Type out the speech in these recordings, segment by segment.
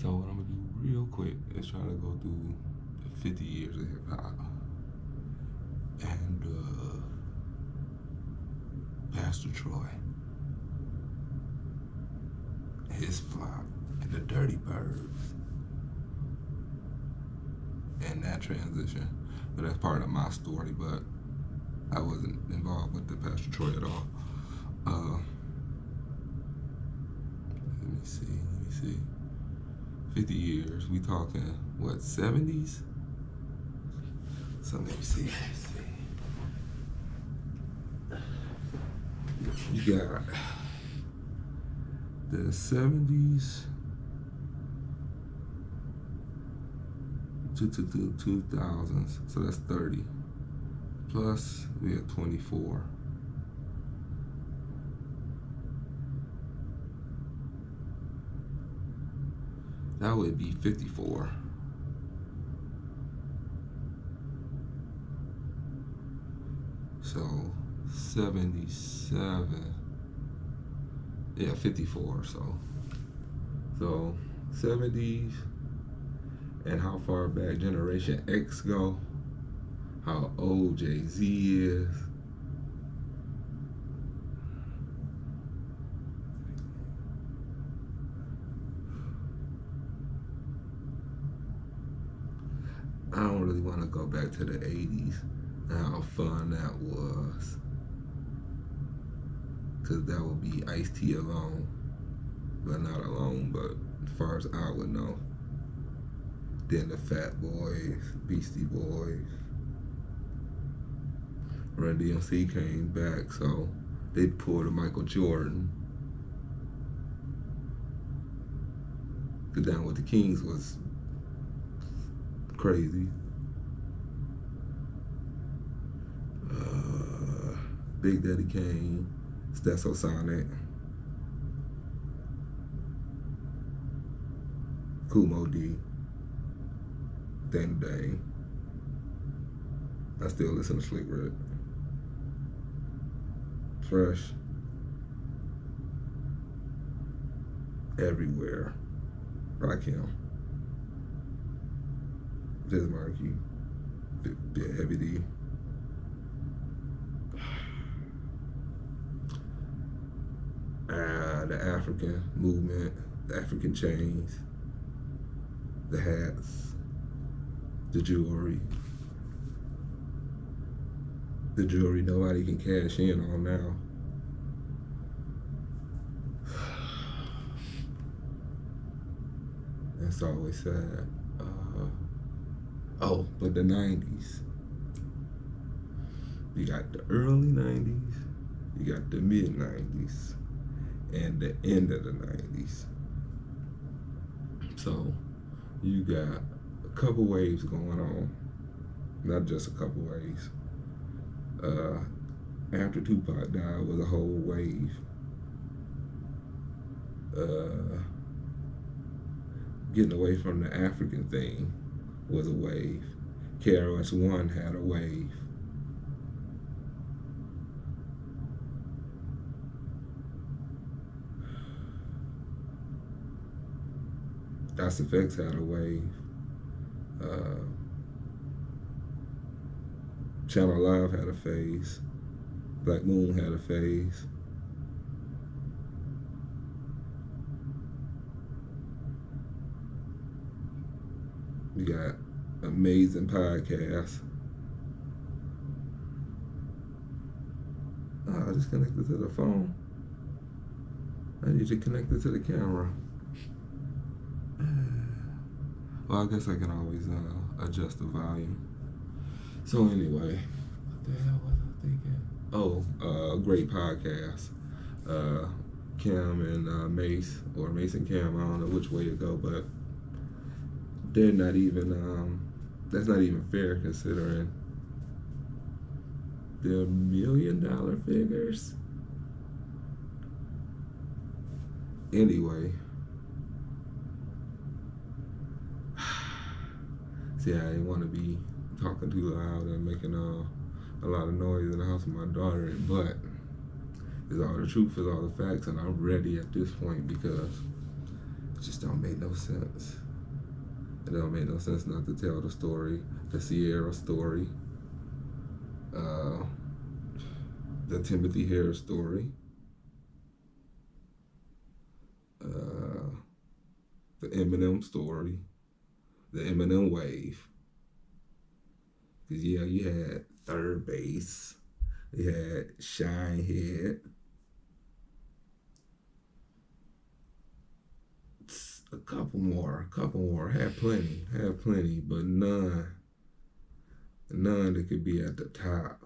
So what I'm gonna do real quick is try to go through the 50 years of hip hop and Pastor Troy, his flop, and the Dirty Birds, and that transition. But that's part of my story. But I wasn't involved with the Pastor Troy at all. Let me see. 50 years. We talking what, 70s? So let me see. You got the 70s to 2000s, so that's 30. Plus we have 24. That would be 54. So 77. Yeah, 54. So 70s, and how far back Generation X go, how old Jay-Z is. I don't really want to go back to the 80s and how fun that was, because that would be Ice-T alone. Well, not alone, but as far as I would know. Then the Fat Boys, Beastie Boys. Run DMC came back, so they pulled a Michael Jordan. Cause Down with the Kings was crazy. Big Daddy Kane, Stetsasonic, Kumo D, Dang Dang. I still listen to Slick Rick. Fresh. Everywhere. Rakim. Just Markey. Bit Heavy D. The African movement, the African chains, the hats, the jewelry nobody can cash in on now. That's always sad. But the 90s. You got the early 90s, you got the mid 90s, and the end of the 90s. So you got a couple waves going on, not just a couple waves. After Tupac died was a whole wave. Getting away from the African thing was a wave. KRS-One had a wave. Das EFX had a wave. Channel Live had a phase. Black Moon had a phase. You got amazing podcasts. I just connected to the phone. I need to connect it to the camera. Well, I guess I can always adjust the volume. So anyway, what the hell was I thinking? Great podcast. Cam and Mace, or Mace and Cam, I don't know which way to go, but they're not even, that's not even fair considering they're $1 million figures. Anyway. See, I didn't want to be talking too loud and making a lot of noise in the house with my daughter, but it's all the truth, it's all the facts, and I'm ready at this point because It just don't make no sense. It don't make no sense not to tell the story, the Sierra story, uh, the Timothy Harris story, uh, the Eminem story, the Eminem wave. Cause yeah, you had Third Base, you had Shinehead, a couple more. Had plenty, but none that could be at the top.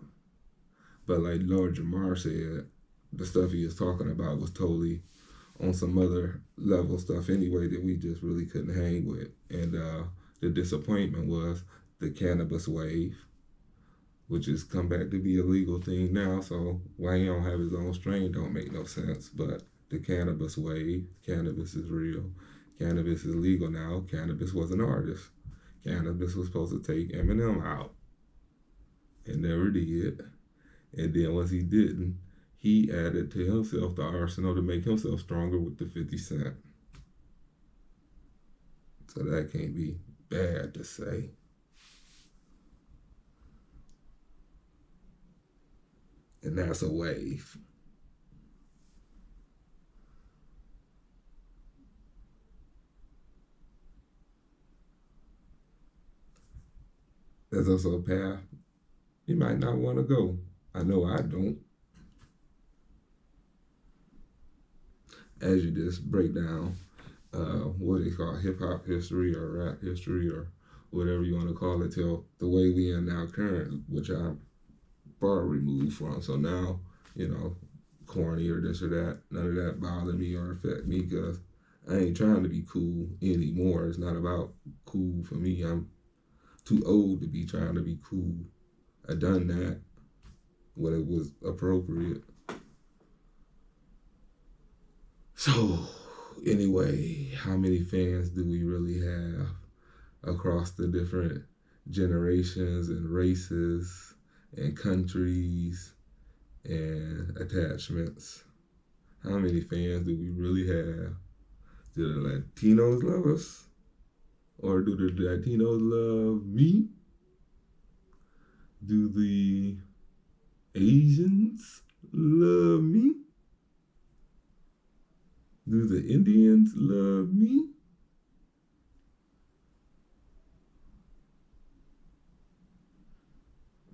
But like Lord Jamar said, the stuff he was talking about was totally on some other level stuff anyway that we just really couldn't hang with. And the disappointment was the cannabis wave, which has come back to be a legal thing now. So why he don't have his own strain don't make no sense. But the cannabis wave, cannabis is real. Cannabis is legal now. Cannabis was an artist. Cannabis was supposed to take Eminem out. It never did. And then once he didn't, he added to himself the arsenal to make himself stronger with the 50 Cent. So that can't be bad to say. And that's a wave. There's also a path you might not want to go. I know I don't. As you just break down what they call hip hop history or rap history or whatever you want to call it, till the way we are now current, which I'm far removed from. So now, corny or this or that, none of that bother me or affect me because I ain't trying to be cool anymore. It's not about cool for me. I'm too old to be trying to be cool. I done that when it was appropriate. So, anyway, how many fans do we really have across the different generations and races and countries and attachments? How many fans do we really have? Do the Latinos love us? Or do the Latinos love me? Do the Asians love me? Do the Indians love me?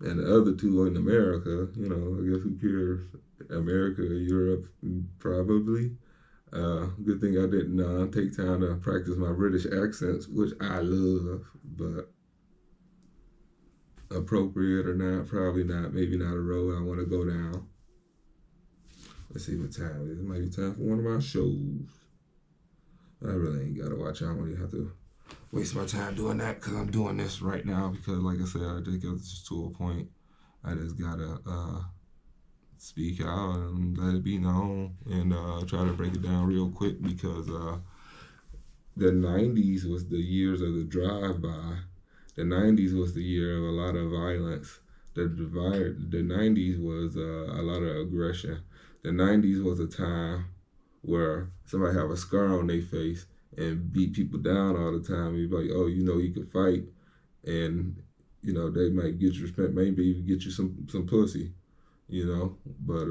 And the other two in America, I guess who cares? America, Europe, probably. Good thing I didn't take time to practice my British accents, which I love, but appropriate or not, probably not. Maybe not a road I want to go down. Let's see what time it is. It might be time for one of my shows. I really ain't got to watch. I don't really have to waste my time doing that because I'm doing this right now because, like I said, I think it's just to a point. I just got to speak out and let it be known and try to break it down real quick because the 90s was the years of the drive-by. The 90s was the year of a lot of violence. The 90s was a lot of aggression. The 90s was a time where somebody have a scar on their face and beat people down all the time. You're like, oh, you can fight, and they might get you respect, maybe even get you some pussy, But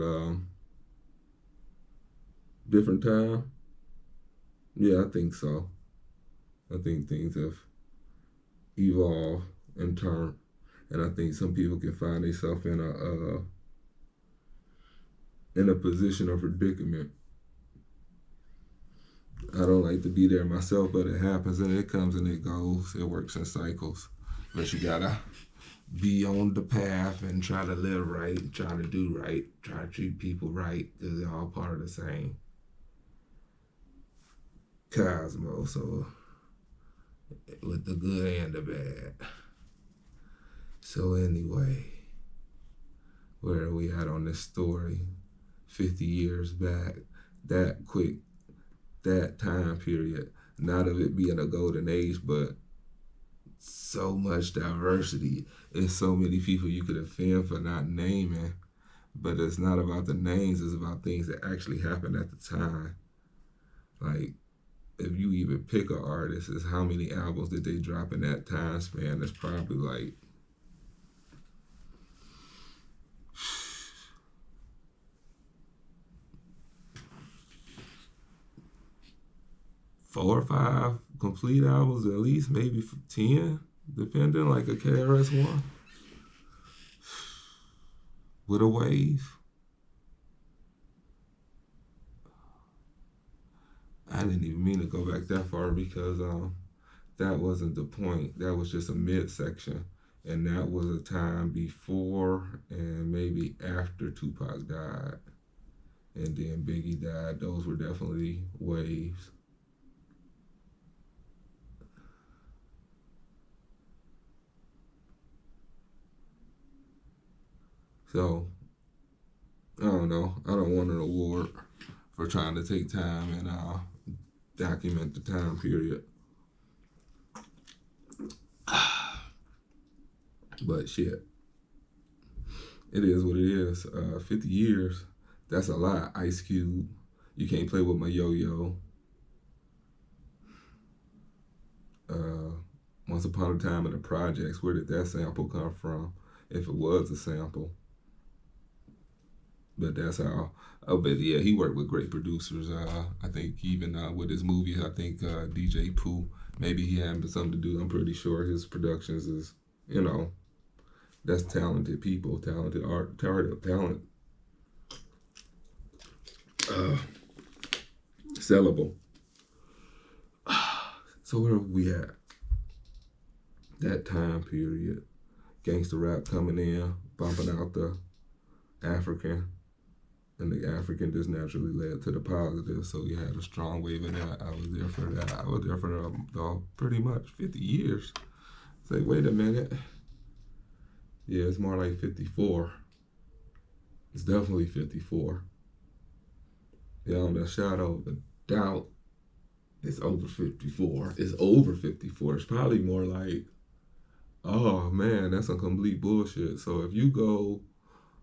different time. Yeah, I think so. I think things have evolved and turned, and I think some people can find themselves in a position of predicament. I don't like to be there myself, but it happens and it comes and it goes. It works in cycles. But you gotta be on the path and try to live right, try to do right, try to treat people right, because they're all part of the same cosmos. So, with the good and the bad. So, anyway, where are we at on this story? 50 years back, that quick, that time period, not of it being a golden age, but so much diversity and so many people you could offend for not naming. But it's not about the names, it's about things that actually happened at the time. Like, if you even pick an artist is how many albums did they drop in that time span. It's probably like 4 or 5 complete albums, at least maybe 10, depending, like a KRS-One with a wave. I didn't even mean to go back that far because that wasn't the point. That was just a midsection. And that was a time before and maybe after Tupac died. And then Biggie died. Those were definitely waves. So, I don't know. I don't want an award for trying to take time and document the time period. But shit, it is what it is. 50 years, that's a lot. Ice Cube, You Can't Play With My Yo-Yo. Once Upon a Time in the Projects, where did that sample come from? If it was a sample. But that's how. Oh, but yeah, he worked with great producers. I think even with his movies, I think DJ Pooh, maybe he had something to do. I'm pretty sure his productions is, that's talented people, talented art, talent, sellable. So where are we at? That time period, gangster rap coming in, bumping out the African, and the African just naturally led to the positive. So you had a strong wave of that. I was there for that. I was there for pretty much 50 years. Say, wait a minute. Yeah, it's more like 54. It's definitely 54. Yeah, on the shadow of a doubt, it's over 54. It's over 54. It's probably more like, oh man, that's some complete bullshit. So if you go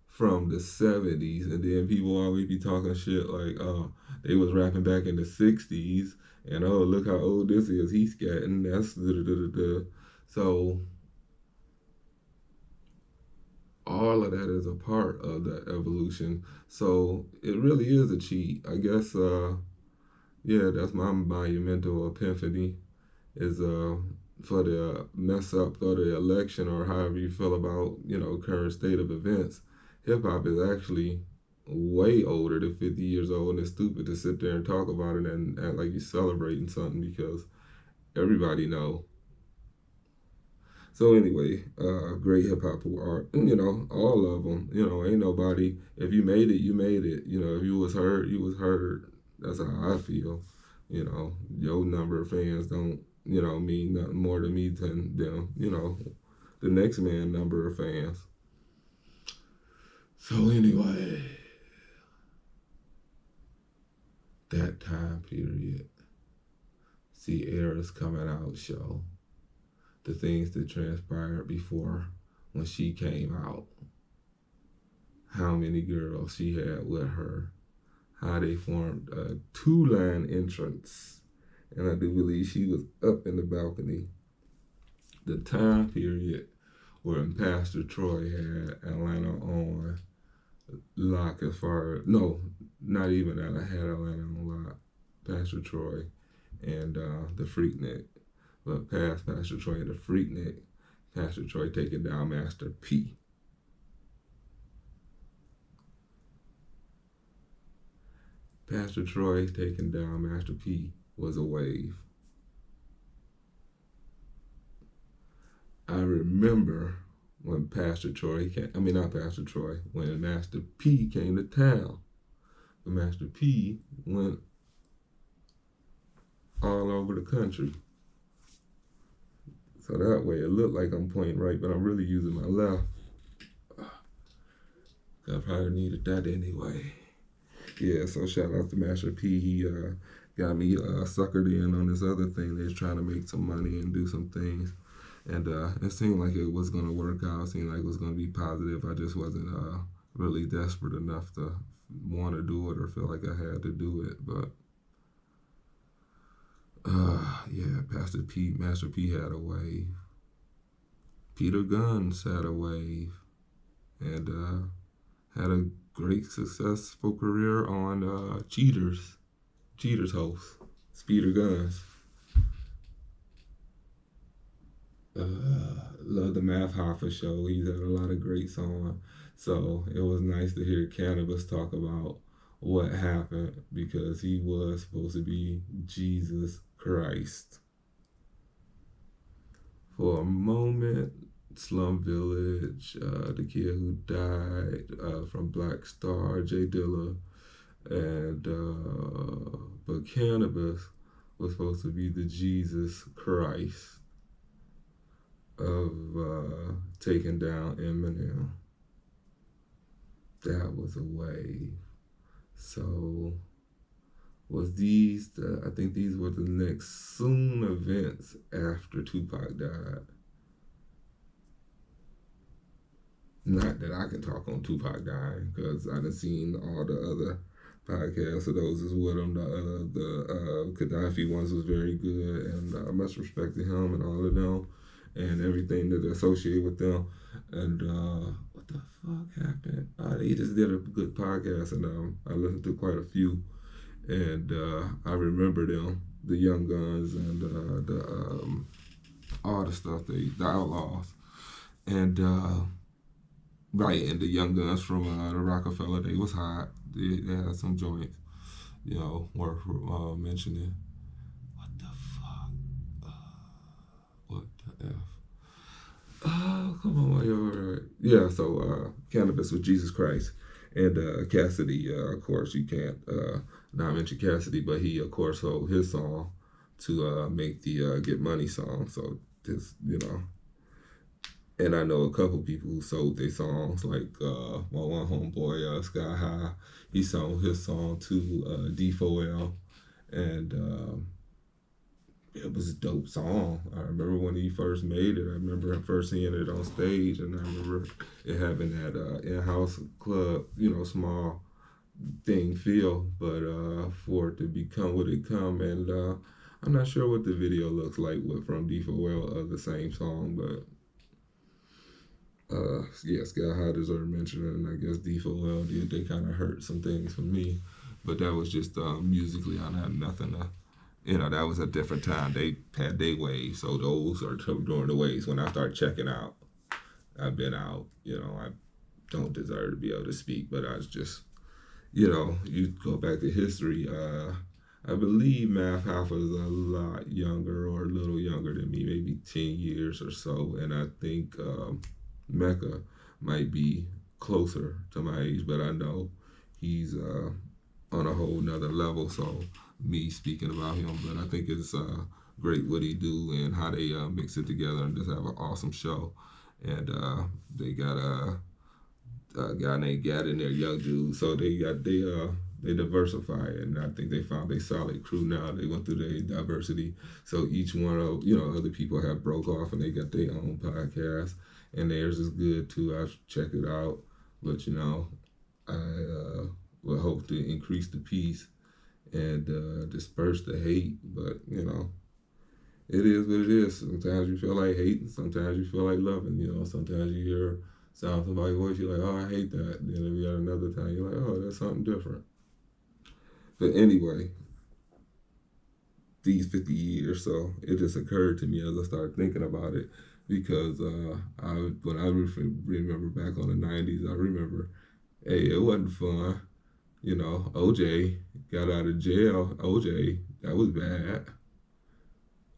from the 70s and then people always be talking shit like, oh, they was rapping back in the 60s and oh, look how old this is. He's getting, that's da-da-da-da-da. So all of that is a part of the evolution. So it really is a cheat. I guess, yeah, that's my monumental epiphany is for the mess up of the election or however you feel about, current state of events. Hip hop is actually way older than 50 years old, and it's stupid to sit there and talk about it and act like you're celebrating something because everybody know. So anyway, great hip hop art, all of them. Ain't nobody. If you made it, you made it. If you was heard, you was heard. That's how I feel. Your number of fans don't, mean nothing more to me than them. The next man number of fans. So anyway, that time period, see eras coming out show the things that transpired before when she came out, how many girls she had with her, how they formed a 2-line entrance, and I do believe she was up in the balcony. The time period when Pastor Troy had Atlanta on lock as far as, no, not even that. I had Atlanta on lock. Pastor Troy and the Freaknik. But past Pastor Troy and the Freaknik, Pastor Troy taking down Master P. Pastor Troy taking down Master P was a wave. I remember when Pastor Troy came, not Pastor Troy, when Master P came to town. But Master P went all over the country. So that way it looked like I'm pointing right, but I'm really using my left. I probably needed that anyway. Yeah, so shout out to Master P. He got me suckered in on this other thing. They're trying to make some money and do some things. And it seemed like it was going to work out. It seemed like it was going to be positive. I just wasn't really desperate enough to want to do it or feel like I had to do it. But Yeah, Master P had a wave. Peter Guns had a wave, and had a great successful career on Cheaters host, Peter Guns. Love the Math Hoffa show. He's had a lot of great songs. So it was nice to hear Cannabis talk about what happened because he was supposed to be Jesus Christ. For a moment, Slum Village, the kid who died from Black Star, Jay Dilla, and but Cannabis was supposed to be the Jesus Christ of taking down Eminem. That was a wave. So I think these were the next soon events after Tupac died. Not that I can talk on Tupac dying because I done seen all the other podcasts of those as with him. The Gaddafi ones was very good, and much respect to him and all of them and everything that associated with them. And what the fuck happened? He just did a good podcast, and I listened to quite a few. And I remember them, the Young Guns, and the all the stuff the Outlaws, and right, and the Young Guns from the Rockefeller. They was hot. They had some joints, worth mentioning. What the fuck? What the f? Oh, come on, y'all. Yeah, so Cannabis with Jesus Christ. And Cassidy, of course, you can't not mention Cassidy, but he, of course, sold his song to make the Get Money song. So this, and I know a couple people who sold their songs, like my one homeboy, Sky High. He sold his song to D4L, and it was a dope song. I remember when he first made it. I remember him first seeing it on stage, and I remember it having that in-house club, small thing feel. But for it to become what it come, and I'm not sure what the video looks like from D4L of the same song, but yeah, Sky High deserved mention, and I guess D4L did. They kind of hurt some things for me, but that was just musically. I had nothing to. That was a different time. They had their waves, so those are during the waves. When I start checking out, I've been out. I don't deserve to be able to speak, but I was just, you go back to history. I believe Math Hoffa is a lot younger or a little younger than me, maybe 10 years or so, and I think Mecca might be closer to my age, but I know he's on a whole nother level, so me speaking about him, but I think it's great what he do and how they mix it together and just have an awesome show. And they got a guy named Gad in there, young dude, so they diversify, and I think they found a solid crew now. They went through their diversity, so each one of other people have broke off and they got their own podcast, and theirs is good too. I've checked it out, but I will hope to increase the peace and disperse the hate, but it is what it is. Sometimes you feel like hating, sometimes you feel like loving. Sometimes you hear sound somebody's voice, you're like, oh, I hate that. Then maybe at another time, you're like, oh, that's something different. But anyway, these 50 years, so it just occurred to me as I started thinking about it, because when I remember back on the 90s, I remember, hey, it wasn't fun. OJ got out of jail. OJ, that was bad.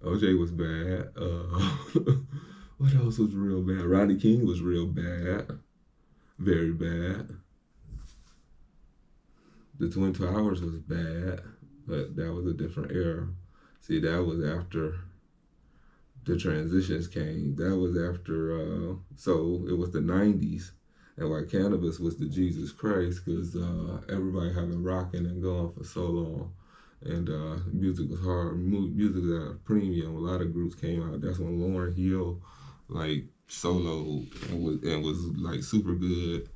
OJ was bad. What else was real bad? Rodney King was real bad. Very bad. The Twin Towers was bad, but that was a different era. See, that was after the transitions came. That was after, so it was the 90s. And why Cannabis was the Jesus Christ, because everybody had been rocking and going for so long. And music was hard. Music was at a premium. A lot of groups came out. That's when Lauryn Hill, soloed and was like super good.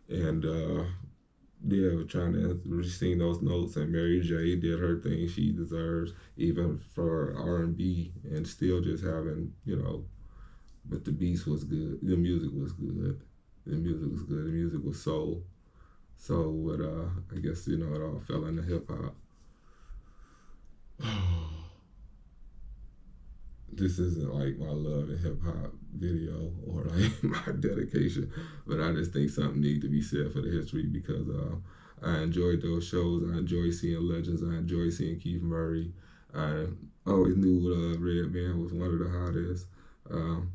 And yeah, we're trying to sing those notes, and Mary J did her thing. She deserves even for R&B, and still just having, you know. But the beats was good. The music was good. The music was good. The music was soul. So what? I guess you know it all fell into hip hop. This isn't like my love and hip hop video or like my dedication, but I just think something needs to be said for the history because I enjoyed those shows. I enjoy seeing legends. I enjoy seeing Keith Murray. I always knew Red Man was one of the hottest. Um,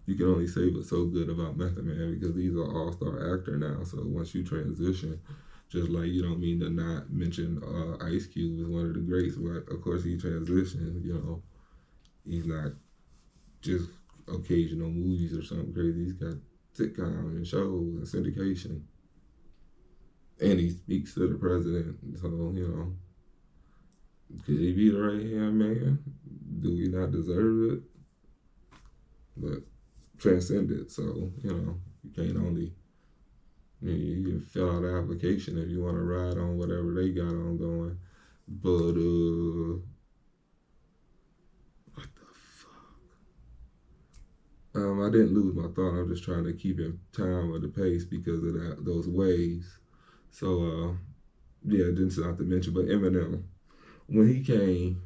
you can only say what's so good about Method Man because he's an all-star actor now. So once you transition, just like you don't mean to not mention Ice Cube is one of the greats, but of course he transitioned. You know, he's not just occasional movies or something crazy. He's got sitcoms and shows and syndication, and he speaks to the president. So you know, could he be the right hand man? Do we not deserve it? But transcend it. So you know, you can't only you can fill out an application if you want to ride on whatever they got on going. But what the I didn't lose my thought. I'm just trying to keep in time with the pace because of those waves. So yeah, didn't not to mention, but Eminem when he came,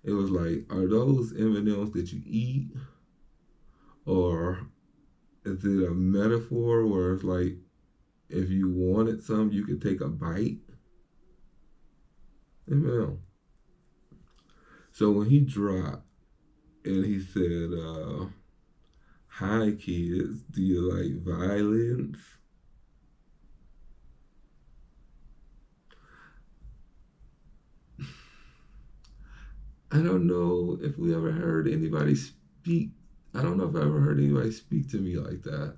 it was like, are those M&Ms that you eat, or is it a metaphor where it's like if you wanted some, you could take a bite? Eminem. So when he dropped and he said, "Hi kids, do you like violence?" I don't know if we ever heard anybody speak. I don't know if I ever heard anybody speak to me like that.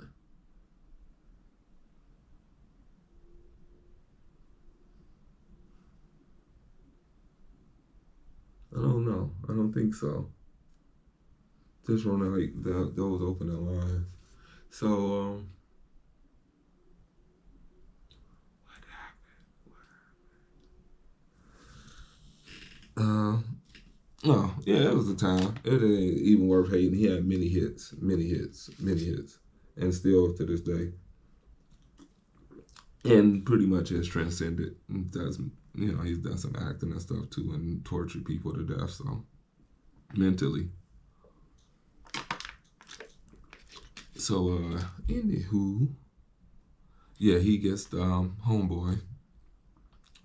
I don't know. I don't think so. Just from like those opening lines. So uh, oh yeah, it was a time. It ain't even worth hating. He had many hits, many hits, many hits, and still to this day, and pretty much has transcended. Does you know he's done some acting and stuff too, and tortured people to death. So mentally. So anywho, yeah, he gets the homeboy.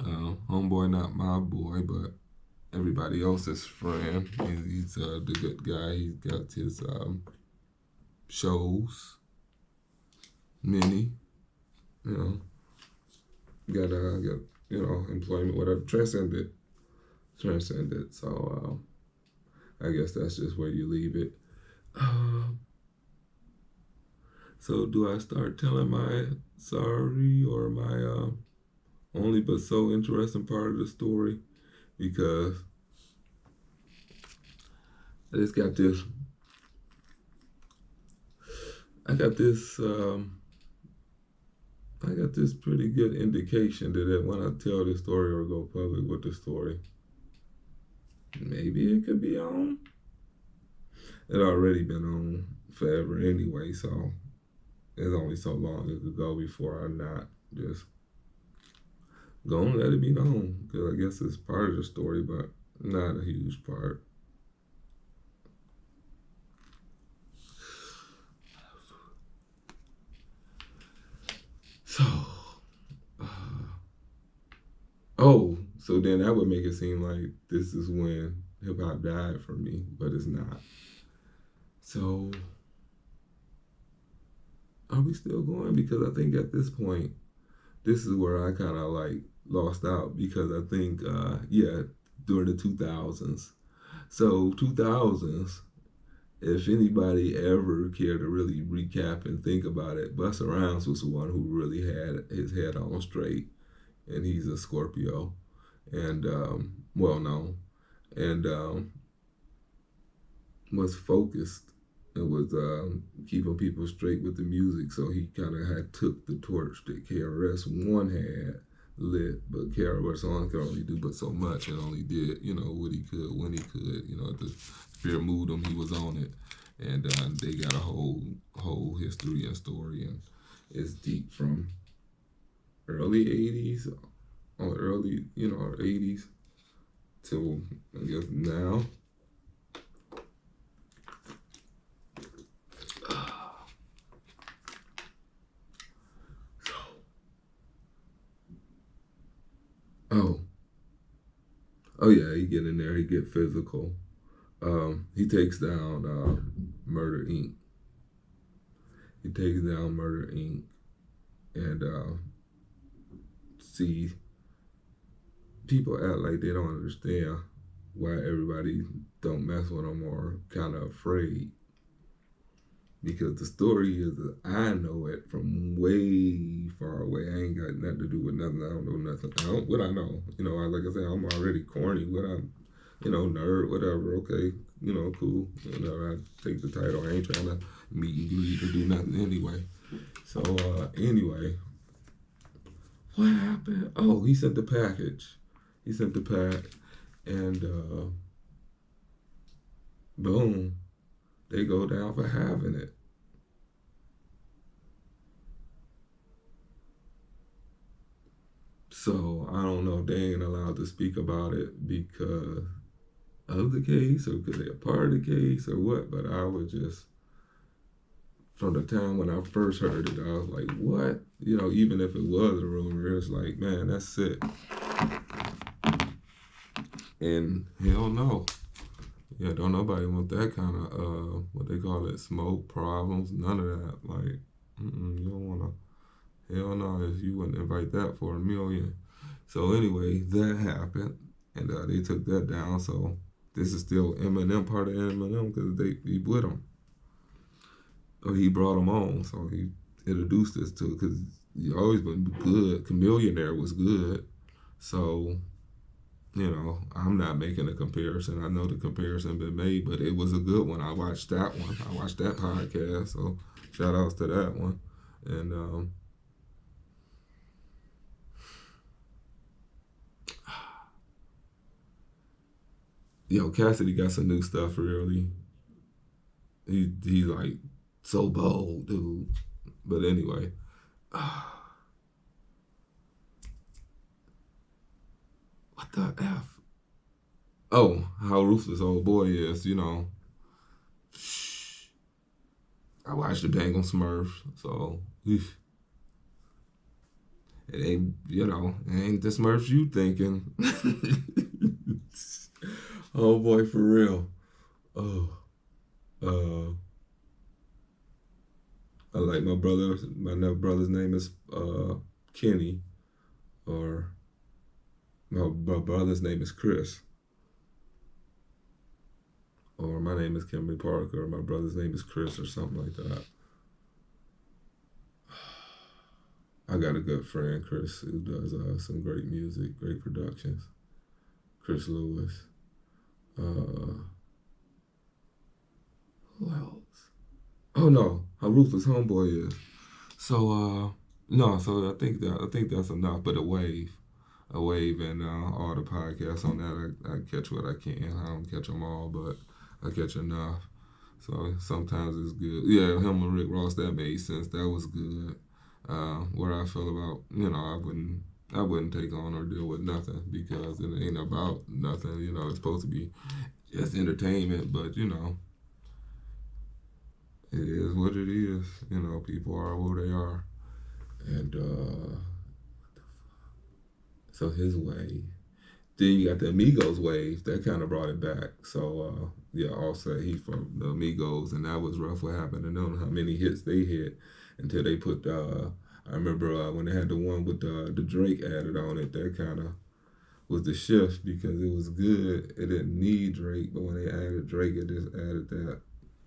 Homeboy, not my boy, but everybody else's friend. He's the good guy. He's got his shows, many, you know, got you know employment, whatever. Transcended. So I guess that's just where you leave it. Uh, so do I start telling my sorry or my only but so interesting part of the story? Because I just got this. I got this. I got this pretty good indication that when I tell this story or go public with the story, maybe it could be on. It already been on forever anyway, so it's only so long it could go before I not just go and let it be known. Because I guess it's part of the story, but not a huge part. So, uh, oh, so then that would make it seem like this is when hip hop died for me, but it's not. So, are we still going? Because I think at this point, this is where I kind of like lost out because I think, yeah, during the 2000s. So, 2000s, if anybody ever cared to really recap and think about it, Busta Rhymes was the one who really had his head on straight, and he's a Scorpio, and well known, and was focused. It was keeping people straight with the music. So he kind of had took the torch that KRS One had lit, but KRS One could only do but so much, and only did what he could when he could. The spirit moved him, he was on it, and they got a whole history and story, and it's deep from early '80s, or early 80s till I guess now. Oh, oh yeah, he get in there, he get physical. He takes down Murder Inc. He takes down Murder Inc. and see people act like they don't understand why everybody don't mess with them or kind of afraid. Because the story is that I know it from way far away. I ain't got nothing to do with nothing. I don't know nothing. What I know. Like I said, I'm already corny. What I, nerd, whatever. Okay, cool. I take the title. I ain't trying to meet and greet or do nothing anyway. So anyway, what happened? Oh, he sent the package. He sent the pack, and boom, they go down for having it. So I don't know if they ain't allowed to speak about it because of the case or because they're a part of the case or what. But I was just, from the time when I first heard it, I was like, what? Even if it was a rumor, it's like, man, that's it. And hell no. Yeah, don't nobody want that kind of, what they call it, smoke problems, none of that. Like, you don't want to, hell no, you wouldn't invite that for a million. So anyway, that happened, and they took that down. So this is still Eminem, part of Eminem, because he with him, or he brought him on. So he introduced this to, because he always been good. Chameleonaire was good. So I'm not making a comparison. I know the comparison been made, but it was a good one. I watched that one. I watched that podcast. So shout outs to that one. And Cassidy got some new stuff. Really, he like so bold, dude. But anyway, what the f? Oh, how ruthless old boy is. I watched the Bangles Smurfs, so it ain't it ain't the Smurfs you thinking. Oh boy, for real. Oh, uh, I like my brother. My brother's name is Kenny, or my brother's name is Chris, or my name is Kimberly Parker, or my brother's name is Chris, or something like that. I got a good friend, Chris, who does some great music, great productions. Chris Lewis. Uh, who else? Oh no, how ruthless homeboy is. So no, so I think that's enough. But a wave, and all the podcasts on that. I catch what I can. I don't catch them all, but I catch enough. So sometimes it's good. Yeah, him and Rick Ross, that made sense. That was good. Where I feel about, I wouldn't take on or deal with nothing because it ain't about nothing. It's supposed to be just entertainment, but it is what it is. People are who they are, and so his wave. Then you got the Amigos wave that kind of brought it back. So yeah, Offset, he from the Amigos, and that was rough. What happened to them? How many hits they hit until they put. I remember when they had the one with the Drake added on it. That kind of was the shift because it was good. It didn't need Drake, but when they added Drake, it just added that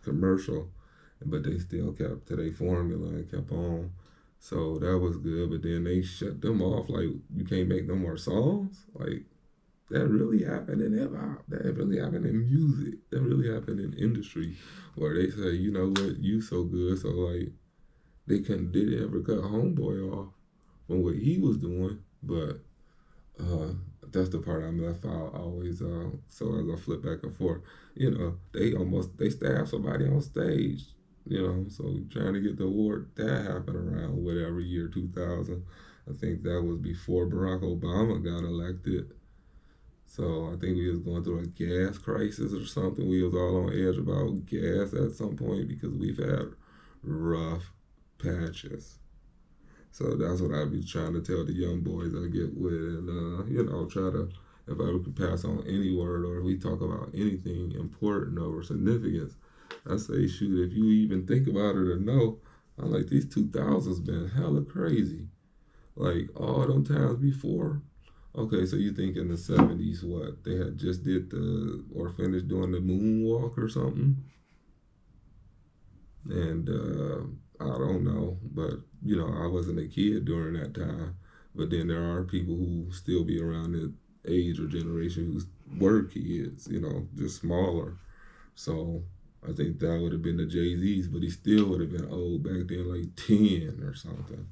commercial. But they still kept to their formula and kept on. So that was good. But then they shut them off. Like, you can't make no more songs. Like, that really happened in hip hop. That really happened in music. That really happened in industry, where they say, you know what, you so good, so like they couldn't did ever cut Homeboy off from what he was doing, but uh, that's the part I'm left out always. So as I flip back and forth, you know, they stabbed somebody on stage. You know, so trying to get the award that happened around whatever year 2000. I think that was before Barack Obama got elected. So I think we was going through a gas crisis or something. We was all on edge about gas at some point because we've had rough patches. So that's what I be trying to tell the young boys I get with, and you know, try to, if I could pass on any word or if we talk about anything important or significance, I say shoot, if you even think about it or know, I'm like these 2000s been hella crazy. Like all them times before. Okay, so you think in the 70s what they had just did the or finished doing the moonwalk or something, and I don't know, but you know, I wasn't a kid during that time. But then there are people who still be around the age or generation who were kids, you know, just smaller. So I think that would have been the Jay Z's, but he still would have been old back then, like 10 or something.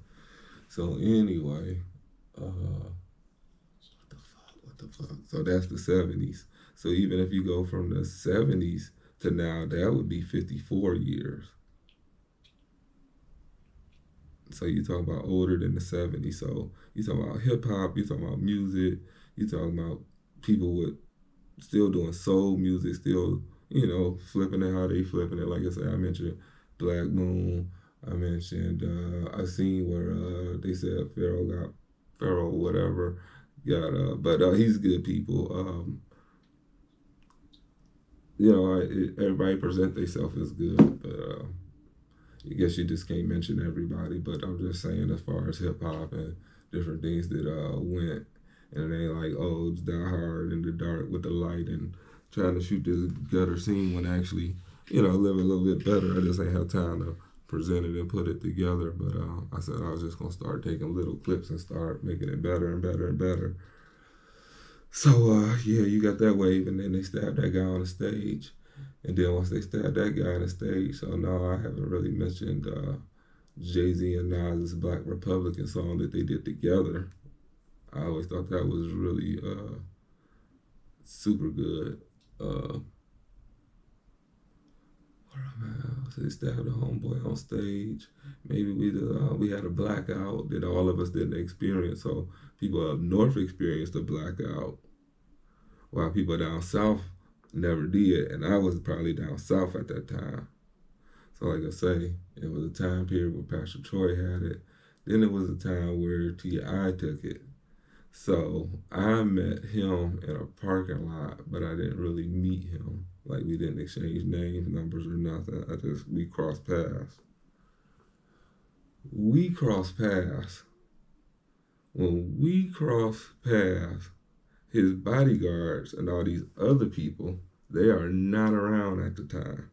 So anyway, what the fuck? What the fuck? So that's the 70s. So even if you go from the 70s to now, that would be 54 years. So you talk about older than the 70s. So you talk about hip hop, you talk about music, you talk about people with still doing soul music, still, you know, flipping it how they flipping it. Like I said, I mentioned Black Moon. I mentioned I seen where they said Pharaoh whatever got but he's good people. You know, everybody present themselves as good, but I guess you just can't mention everybody, but I'm just saying as far as hip hop and different things that went, and it ain't like oh it's Die Hard in the dark with the light and trying to shoot this gutter scene when actually you know live a little bit better. I just ain't have time to present it and put it together. But I said I was just gonna start taking little clips and start making it better and better and better. So yeah, you got that wave, and then they stabbed that guy on the stage. And then once they stabbed that guy on the stage, so no, I haven't really mentioned Jay Z and Nas's Black Republican song that they did together. I always thought that was really super good. So they stabbed a homeboy on stage. Maybe we had a blackout that all of us didn't experience. So people up north experienced a blackout, while people down south never did. And I was probably down south at that time. So like I say, it was a time period where Pastor Troy had it. Then it was a time where T.I. took it. So I met him in a parking lot, but I didn't really meet him. Like we didn't exchange names, numbers, or nothing. We crossed paths. We crossed paths. When we crossed paths, his bodyguards and all these other people, they are not around at the time.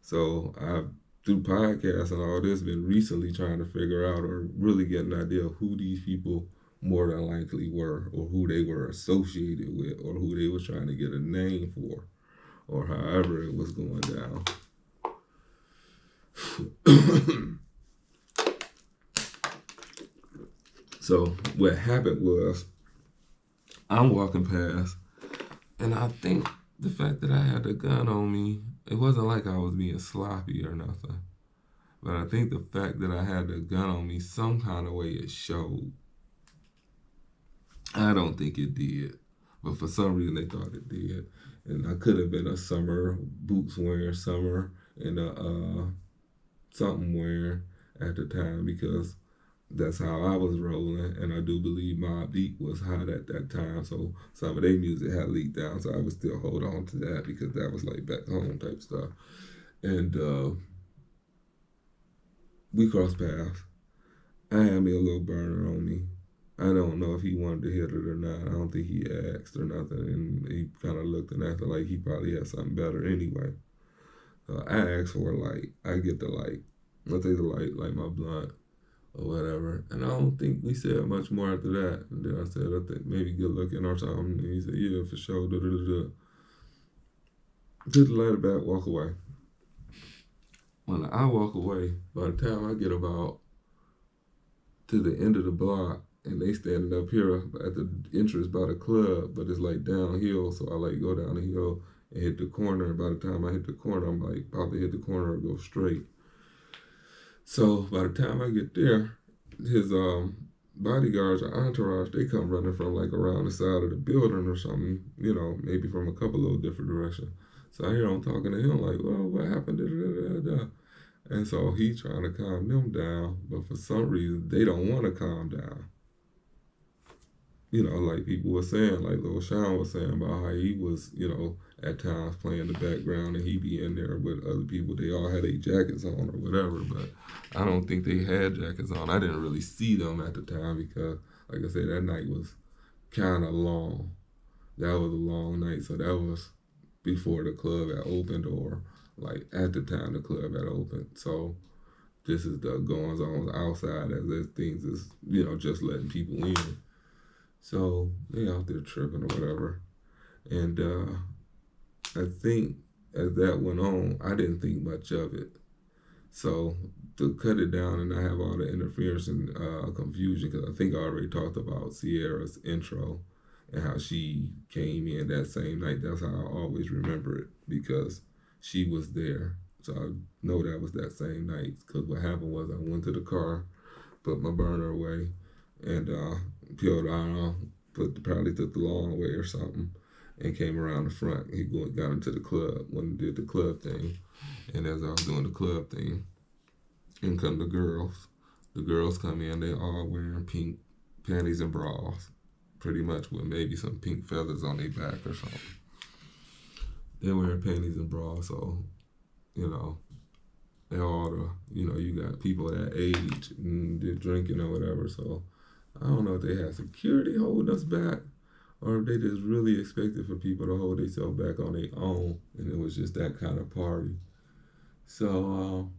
So I've through podcasts and all this been recently trying to figure out or really get an idea of who these people more than likely were, or who they were associated with, or who they was trying to get a name for, or however it was going down. So what happened was I'm walking past, and I think the fact that I had a gun on me, it wasn't like I was being sloppy or nothing. But I think the fact that I had the gun on me, some kind of way it showed. I don't think it did. But for some reason they thought it did. And I could have been a summer boots wearing summer and a something wearing at the time because that's how I was rolling. And I do believe Mobb Deep was hot at that time. So some of their music had leaked down. So I would still hold on to that because that was like back home type stuff. And we crossed paths. I had me a little burner on me. I don't know if he wanted to hit it or not. I don't think he asked or nothing. And he kind of looked and acted like he probably had something better anyway. So I asked for a light. I get the light. I'll take the light, light my blunt. or whatever. And I don't think we said much more after that. And then I said, I think maybe good looking or something. And he said, yeah, for sure. Da, da, da, da. Put the lighter back, walk away. When I walk away, by the time I get about to the end of the block, and they standing up here at the entrance by the club, but it's like downhill, so I like go down the hill and hit the corner. And by the time I hit the corner, I'm like about to hit the corner or go straight. So by the time I get there, his bodyguards or entourage, they come running from like around the side of the building or something, maybe from a couple of different directions. So I hear them talking to him like, well, what happened? Da, da, da, da. And so he trying to calm them down, but for some reason they don't want to calm down. Like people were saying, like Lil Sean was saying about how he was, at times playing the background and he be in there with other people. They all had their jackets on or whatever, but I don't think they had jackets on. I didn't really see them at the time because, like I said, that night was kind of long. That was a long night, so that was before the club had opened or like at the time the club had opened. So this is the goings on outside as if things is, just letting people in. So they out there tripping or whatever. And I think as that went on, I didn't think much of it. So to cut it down and not have all the interference and confusion, because I think I already talked about Sierra's intro and how she came in that same night. That's how I always remember it because she was there. So I know that was that same night. Because what happened was I went to the car, put my burner away, and peeled out, probably took the long way or something, and came around the front. He got into the club when he did the club thing, and as I was doing the club thing, in come the girls. The girls come in. They all wearing pink panties and bras, pretty much with maybe some pink feathers on their back or something. They're wearing panties and bras, so they all you got people that age and they're drinking or whatever. So I don't know if they had security holding us back or if they just really expected for people to hold themselves back on their own and it was just that kind of party. So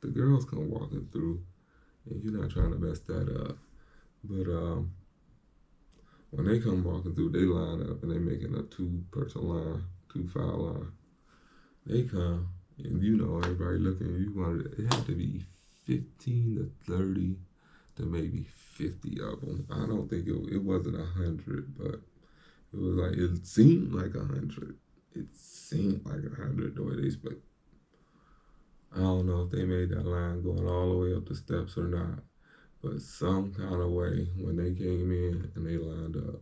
the girls come walking through and you're not trying to mess that up. But when they come walking through, they line up and they making a two-person line, two-file line. They come and everybody looking. It had to be 15 to 30 to maybe 50 of them. I don't think it wasn't 100, but it was like it seemed like 100. It seemed like 100 the way they spoke. I don't know if they made that line going all the way up the steps or not, but some kind of way when they came in and they lined up,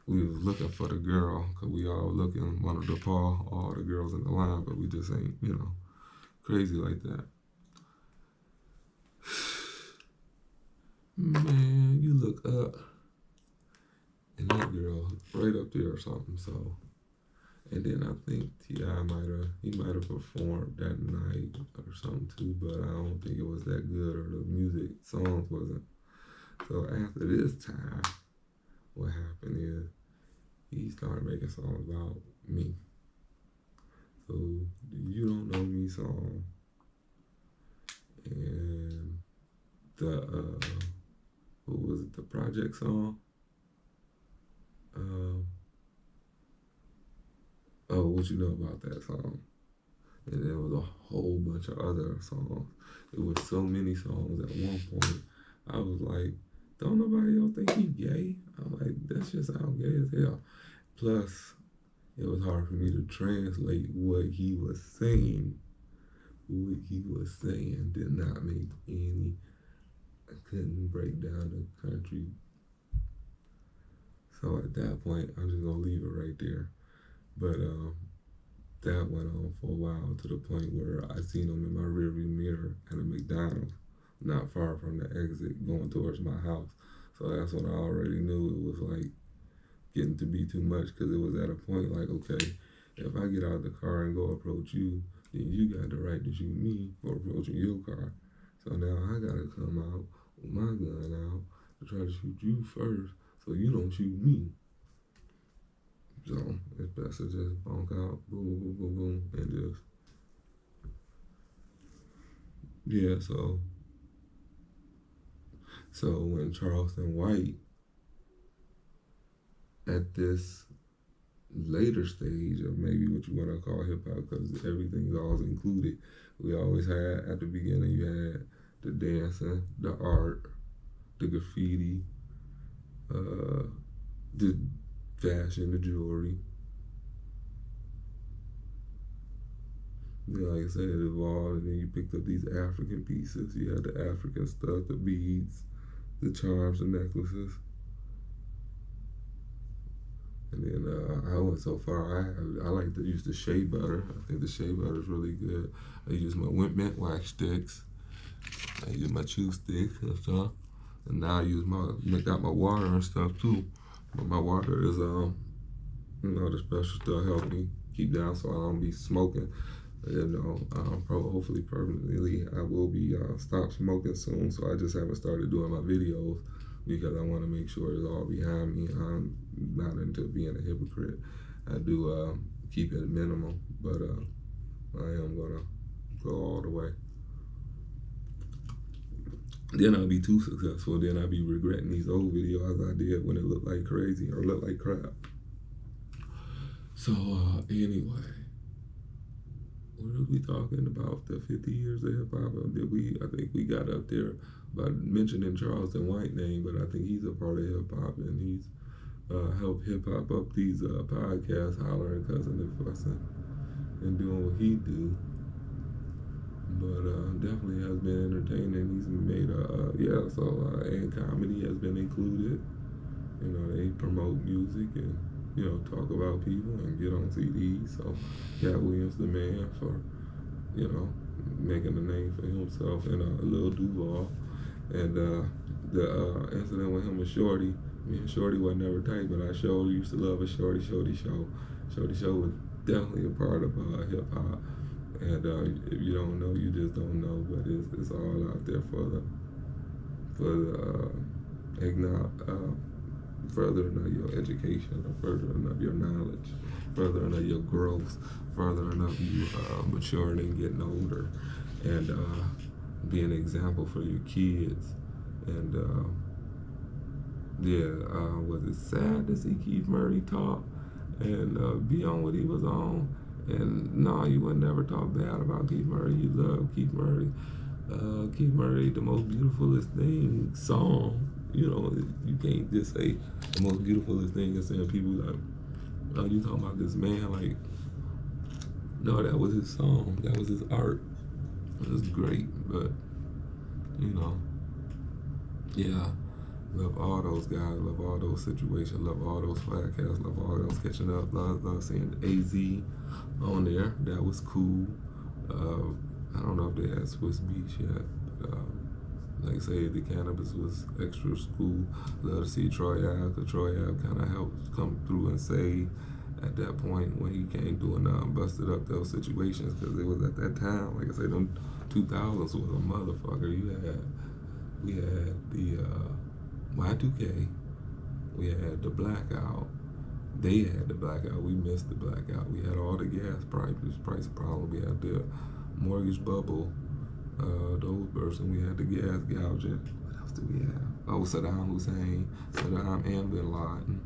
we was looking for the girl because we all looking wanted to paw all the girls in the line, but we just ain't crazy like that. Man, you look up and that girl right up there or something. So, and then I think T.I. might have performed that night or something too, but I don't think it was that good or the music songs wasn't. So after this time, what happened is he started making songs about me. So You Don't Know Me song and the what was it, the project song? What you know about that song? And there was a whole bunch of other songs. It was so many songs at one point. I was like, don't nobody else think he gay? I'm like, that's just sound gay as hell. Plus, it was hard for me to translate what he was saying. What he was saying did not make any. I couldn't break down the country. So at that point, I'm just gonna leave it right there. But that went on for a while to the point where I seen him in my rearview mirror at a McDonald's, not far from the exit, going towards my house. So that's when I already knew it was like getting to be too much because it was at a point like, okay, if I get out of the car and go approach you, then you got the right to shoot me for approaching your car. So now I gotta come out with my gun out to try to shoot you first so you don't shoot me. So it's best to just bonk out, boom, boom, boom, boom, and just, yeah, so So when Charleston White, at this later stage of maybe what you want to call hip hop, because everything's always included, we always had at the beginning, you had the dancing, the art, the graffiti, uh, the fashion, the jewelry. You know, like I said, it evolved, and then you picked up these African pieces. You had the African stuff, the beads, the charms, the necklaces. And then I went so far. I like to use the shea butter. I think the shea butter is really good. I use my mint wax sticks. I use my chew sticks and stuff. And now I use got my water and stuff too. But my water is the special stuff help me keep down so I don't be smoking. Hopefully permanently I will be stop smoking soon. So I just haven't started doing my videos because I want to make sure it's all behind me. I'm not into being a hypocrite. I do keep it minimal, but I am gonna go all the way. Then I'll be too successful. Then I'll be regretting these old videos I did when it looked like crazy or looked like crap. So anyway, what are we talking about? The 50 years of hip hop? I think we got up there by mentioning Charleston White name, but I think he's a part of hip hop, and he's helped hip hop up these podcasts, hollering, cussing, and fussing, and doing what he do. But definitely has been entertaining. He's made and comedy has been included. You know, they promote music and talk about people and get on CDs. So Cat Williams, the man, for making a name for himself, and Lil Duval, and the incident with him and Shorty. Me and Shorty wasn't never tight, but I used to love a Shorty show. Shorty show was definitely a part of hip hop. And if you don't know, you just don't know. But it's all out there for the furthering of your education, or furthering of your knowledge, furthering of your growth, furthering of you maturing and getting older, and be an example for your kids. And was it sad to see Keith Murray talk and be on what he was on? And no, you would never talk bad about Keith Murray. You love Keith Murray. Keith Murray, the most beautifulest thing song. You can't just say the most beautifulest thing and saying people like, oh, you talking about this man? Like, no, that was his song. That was his art. It was great, but yeah. Love all those guys, love all those situations, love all those podcasts, love all those catching up. Love seeing AZ on there. That was cool. I don't know if they had Swiss Beach yet, but like I say, the cannabis was extra cool. Love to see Troy Ave, because Troy Ave kind of helped come through and save at that point when he came through and busted up those situations, because it was at that time, like I say, them 2000s was a motherfucker. We had the Y2K, we had the blackout, they had the blackout, we missed the blackout, we had all the gas price problem, we had the mortgage bubble, those bursting, we had the gas gouging. What else did we have? Oh, Saddam Hussein, Saddam and Bin Laden.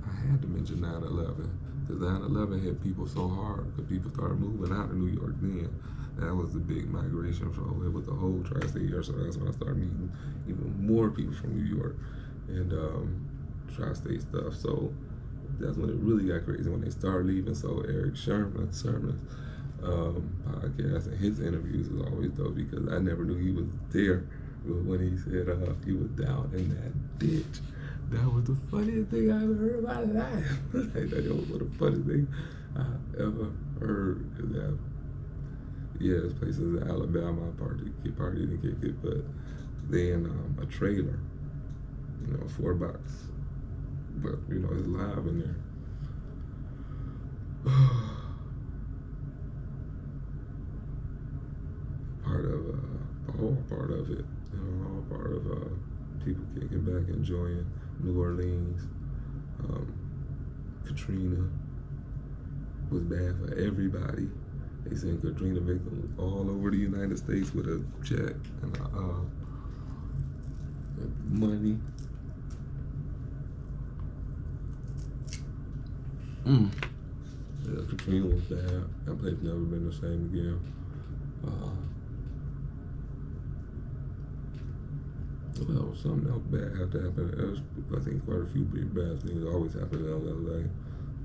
I had to mention 9/11, because 9/11 hit people so hard, because people started moving out of New York then. That was the big migration flow. It was the whole tri-state area, so that's when I started meeting even more people from New York and tri-state stuff. So that's when it really got crazy, when they started leaving. So Eric Sherman's podcast and his interviews is always dope, because I never knew he was there. But when he said he was down in that ditch, that was the funniest thing I ever heard in my life. That was the funniest thing I ever heard. There's places in Alabama I partied and kicked it, but they in a trailer, $4. But it's live in there. All part of it, all part of people kicking back, enjoying New Orleans. Katrina was bad for everybody. They sent Katrina victims all over the United States with a check and money. Mm. Yeah, Katrina was bad. That place never been the same again. Well, something else bad had to happen. I think quite a few pretty bad things always happen in LA.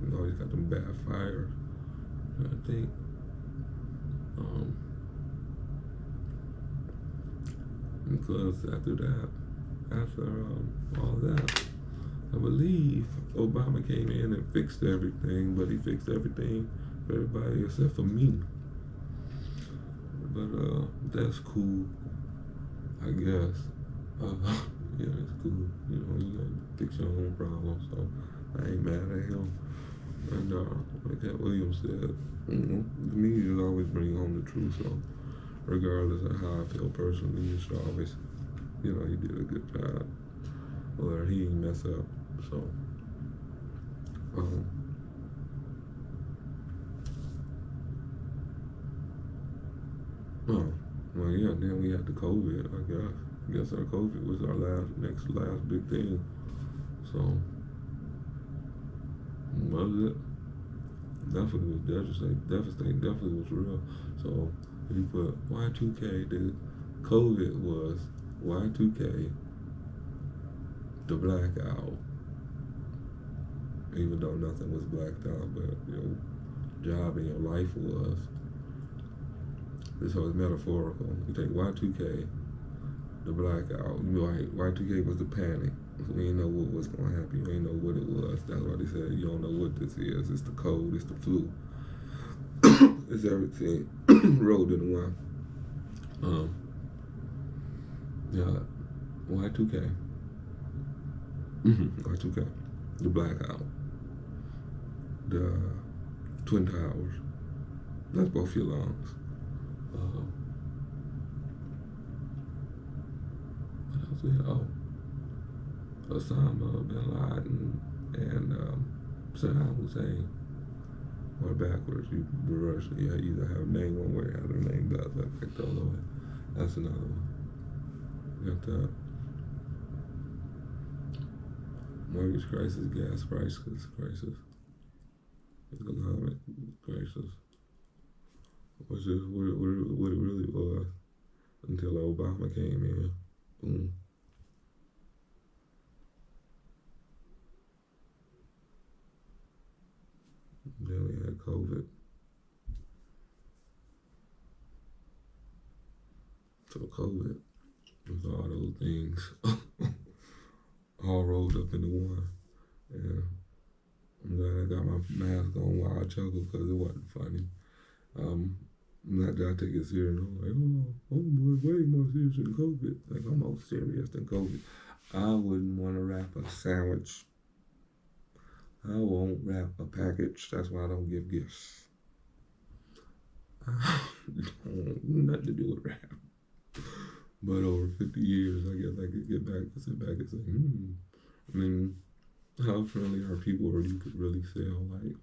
You always got them bad fires. I think. Um, because after all that, I believe Obama came in and fixed everything, but he fixed everything for everybody except for me. But that's cool, I guess. Yeah, it's cool. You gotta fix your own problems, so I ain't mad at him. And like Cat Williams said, the media always bring home the truth, so regardless of how I feel personally, you should always, he did a good job. Or he didn't mess up, so. Um, oh, well, yeah, then we had the COVID, I guess. I guess our COVID was our last big thing. So, was it? Definitely was devastating, definitely was real. So, if you put Y2K, the COVID was Y2K, the blackout, even though nothing was blacked out, but your job in your life was. So it's metaphorical. You take Y2K, the blackout. Y2K was the panic. We didn't know what was going to happen. We didn't know what it was. That's why they said you don't know what this is. It's the cold. It's the flu. It's everything rolled into one. Yeah, Y2K. Y2K. The blackout. The Twin Towers. That's both your lungs. What else we have? Osama bin Laden and Saddam Hussein. Or backwards, you reverse it. You either have name one way or have the name the other. Like the other way. That's another one. You got the mortgage crisis, gas price crisis, economic crisis. Which is what it really was until Obama came in. Boom. Then we had COVID. So COVID was all those things all rolled up into one. And I'm glad I got my mask on while I chuckled because it wasn't funny. Not that I take it serious. I'm like, oh boy, way more serious than COVID. Like, I'm more serious than COVID. I wouldn't want to wrap a sandwich. I won't wrap a package. That's why I don't give gifts. Nothing to do with rap. But over 50 years, I guess I could sit back and say, I mean, how friendly are people where you could really sell like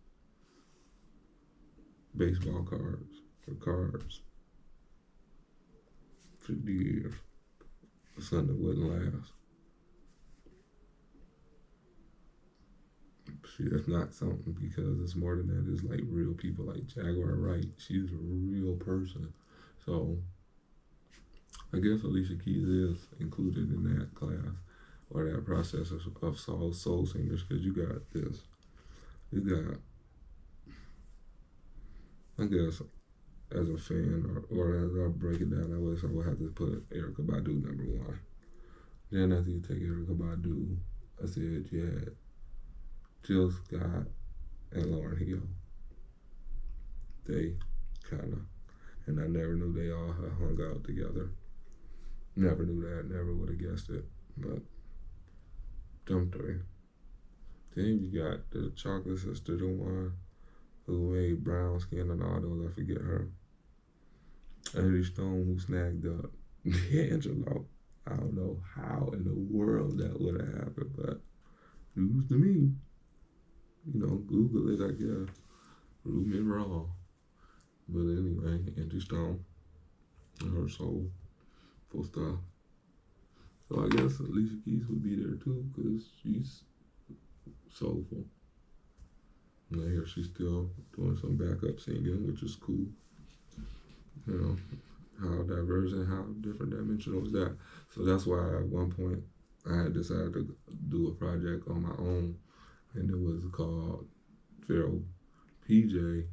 baseball cards or cards? 50 years. Something that wouldn't last. See, that's not something because it's more than that. It's like real people like Jaguar Wright. She's a real person. So I guess Alicia Keys is included in that class or that process of soul singers because you got this. You got, I guess, as a fan or as I break it down, I would have to put Erykah Badu number one. Then after you take Erykah Badu, I said you had Jill Scott and Lauryn Hill. They kind of, and I never knew they all hung out together. Never knew that, never would have guessed it, but them three. Then you got the Chocolate Sister, the one who made Brown Skin and all those, I forget her. Eddie Stone, who snagged up D'Angelo. I don't know how in the world that would have happened, but news to me. Google it, I guess. Prove me wrong. But anyway, Angie Stone and her soulful stuff. So I guess Alicia Keys would be there too, because she's soulful. And I hear she's still doing some backup singing, which is cool. You know, how diverse and how different dimensional is that. So that's why at one point I had decided to do a project on my own, and it was called Pharaoh PJ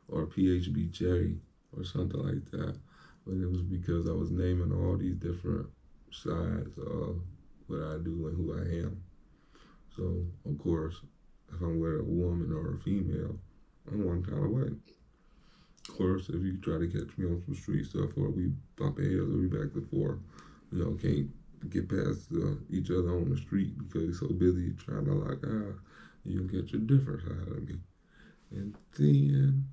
or PHBJ or something like that. But it was because I was naming all these different sides of what I do and who I am. So, of course, if I'm with a woman or a female, I'm one kind of way. Of course, if you try to catch me on some street stuff or we bump heads or we back and forth, can't get past each other on the street because you're so busy trying to you can catch a different side of me. And then,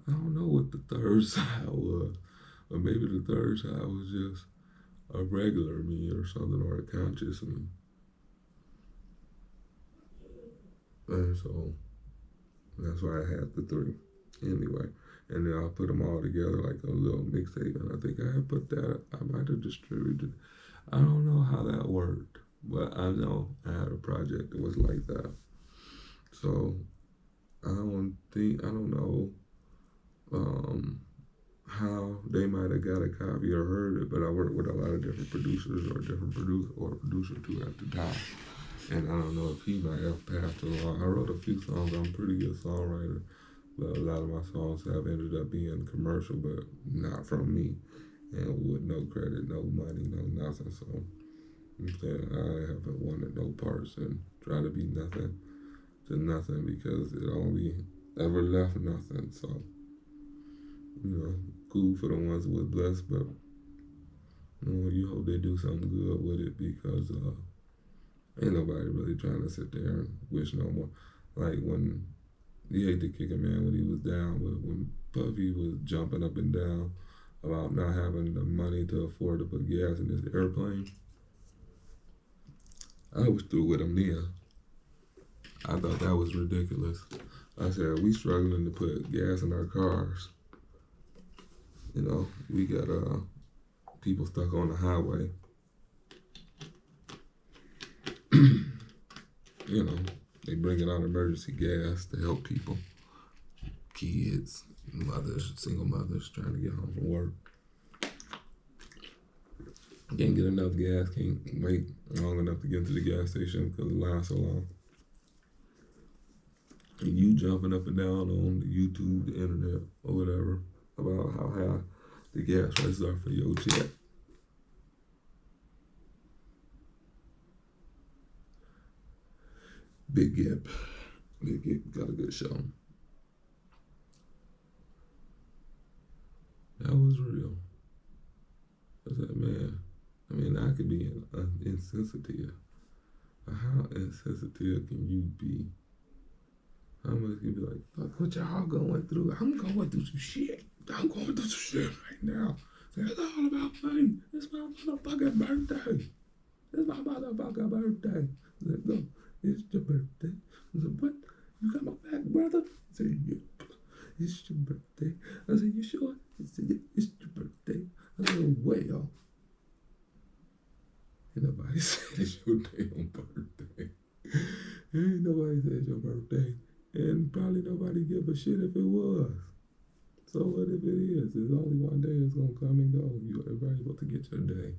I don't know what the third side was, or maybe the third side was just a regular me or something, or a conscious me. And so that's why I had the three. Anyway, and then I put them all together like a little mixtape, and I think I had put that, I might have distributed. I don't know how that worked, but I know I had a project that was like that. So I don't know how they might have got a copy or heard it, but I worked with a lot of different producers or producer too at the time. And I don't know if he might have passed along. I wrote a few songs. I'm a pretty good songwriter, but a lot of my songs have ended up being commercial, but not from me, and with no credit, no money, no nothing. So I haven't wanted no parts and try to be nothing to nothing because it only ever left nothing. So cool for the ones who was blessed, but you hope they do something good with it because ain't nobody really trying to sit there and wish no more. Like when you hate to kick a man when he was down, but when Puffy was jumping up and down about not having the money to afford to put gas in his airplane, I was through with him then. I thought that was ridiculous. I said, we struggling to put gas in our cars. We got people stuck on the highway. They bringing out emergency gas to help people. Kids, mothers, single mothers trying to get home from work. Can't get enough gas, can't wait long enough to get to the gas station because the line's so long. And you jumping up and down on the YouTube, the internet, or whatever, about how high the gas prices are for your jet. Big Gip got a good show. That was real. I said, man, I could be insensitive. How insensitive can you be? How much can you be like, fuck what y'all going through? I'm going through some shit. I'm going through some shit right now. It's all about money. It's my motherfucking birthday. It's my motherfucking birthday. I said, no, it's your birthday. I said, what? You got my back, brother? I said, yeah. It's your birthday. I said, you sure? He said, yeah, it's your birthday. I said, well. Ain't nobody said it's your damn birthday. Ain't nobody said it's your birthday. And probably nobody give a shit if it was. So what if it is? There's only one day it's gonna come and go. Everybody able to get your day.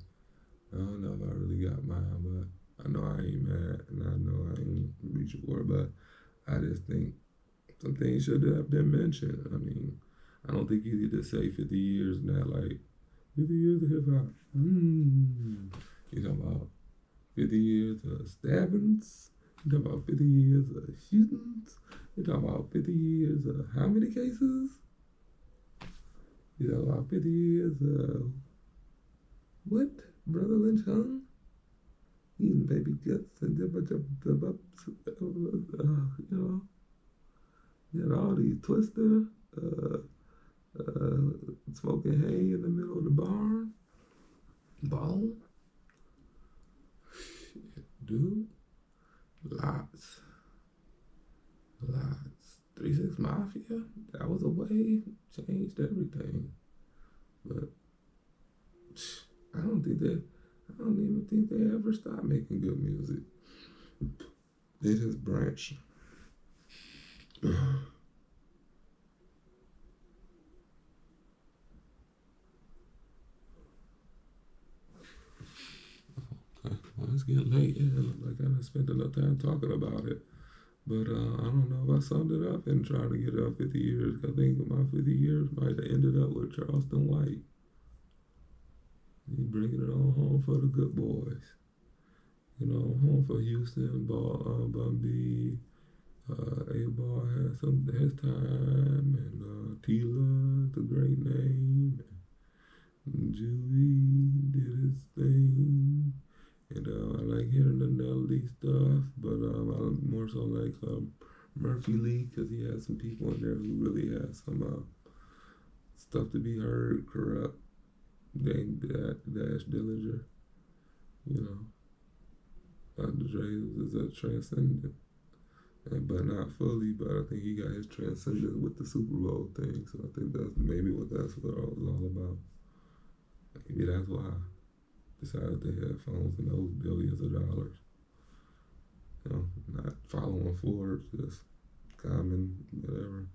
I don't know if I really got mine, but I know I ain't mad and I know I ain't reaching for it, but I just think some things should have been mentioned. I don't think you need to say 50 years and that, like, 50 years of hip hop. You talking about 50 years of stabbings? You talking about 50 years of shootings? You talking about 50 years of how many cases? You talking about 50 years of what? Brother Lynch Hung? Eating baby guts and you had all these Twister, smoking hay in the middle of the barn. Bone. Shit, dude. Lots. 3 6 Mafia, that was a wave, changed everything. But I don't think that, I don't even think they ever stopped making good music. They just branched. Okay, well, it's getting late. Yeah, it looked like I done spent enough time talking about it. But I don't know if I summed it up and trying to get up 50 years. I think my 50 years might have ended up with Charleston White. He bringing it on home for the good boys. You know, home for Houston, Bun B. A-Ball had his time, and Tila, the great name, and Juvie did his thing. And I like hearing the Nelly stuff, but I more so like Murphy Lee because he had some people in there who really had some stuff to be heard. Corrupt, Dame Dash Dillinger, you know. Dr. Dre is a transcendent, but not fully. But I think he got his transcendence with the Super Bowl thing. So I think that's maybe that's what it was all about. Maybe that's why I decided to headphones and those billions of dollars. You know, not following Forbes, just common, whatever,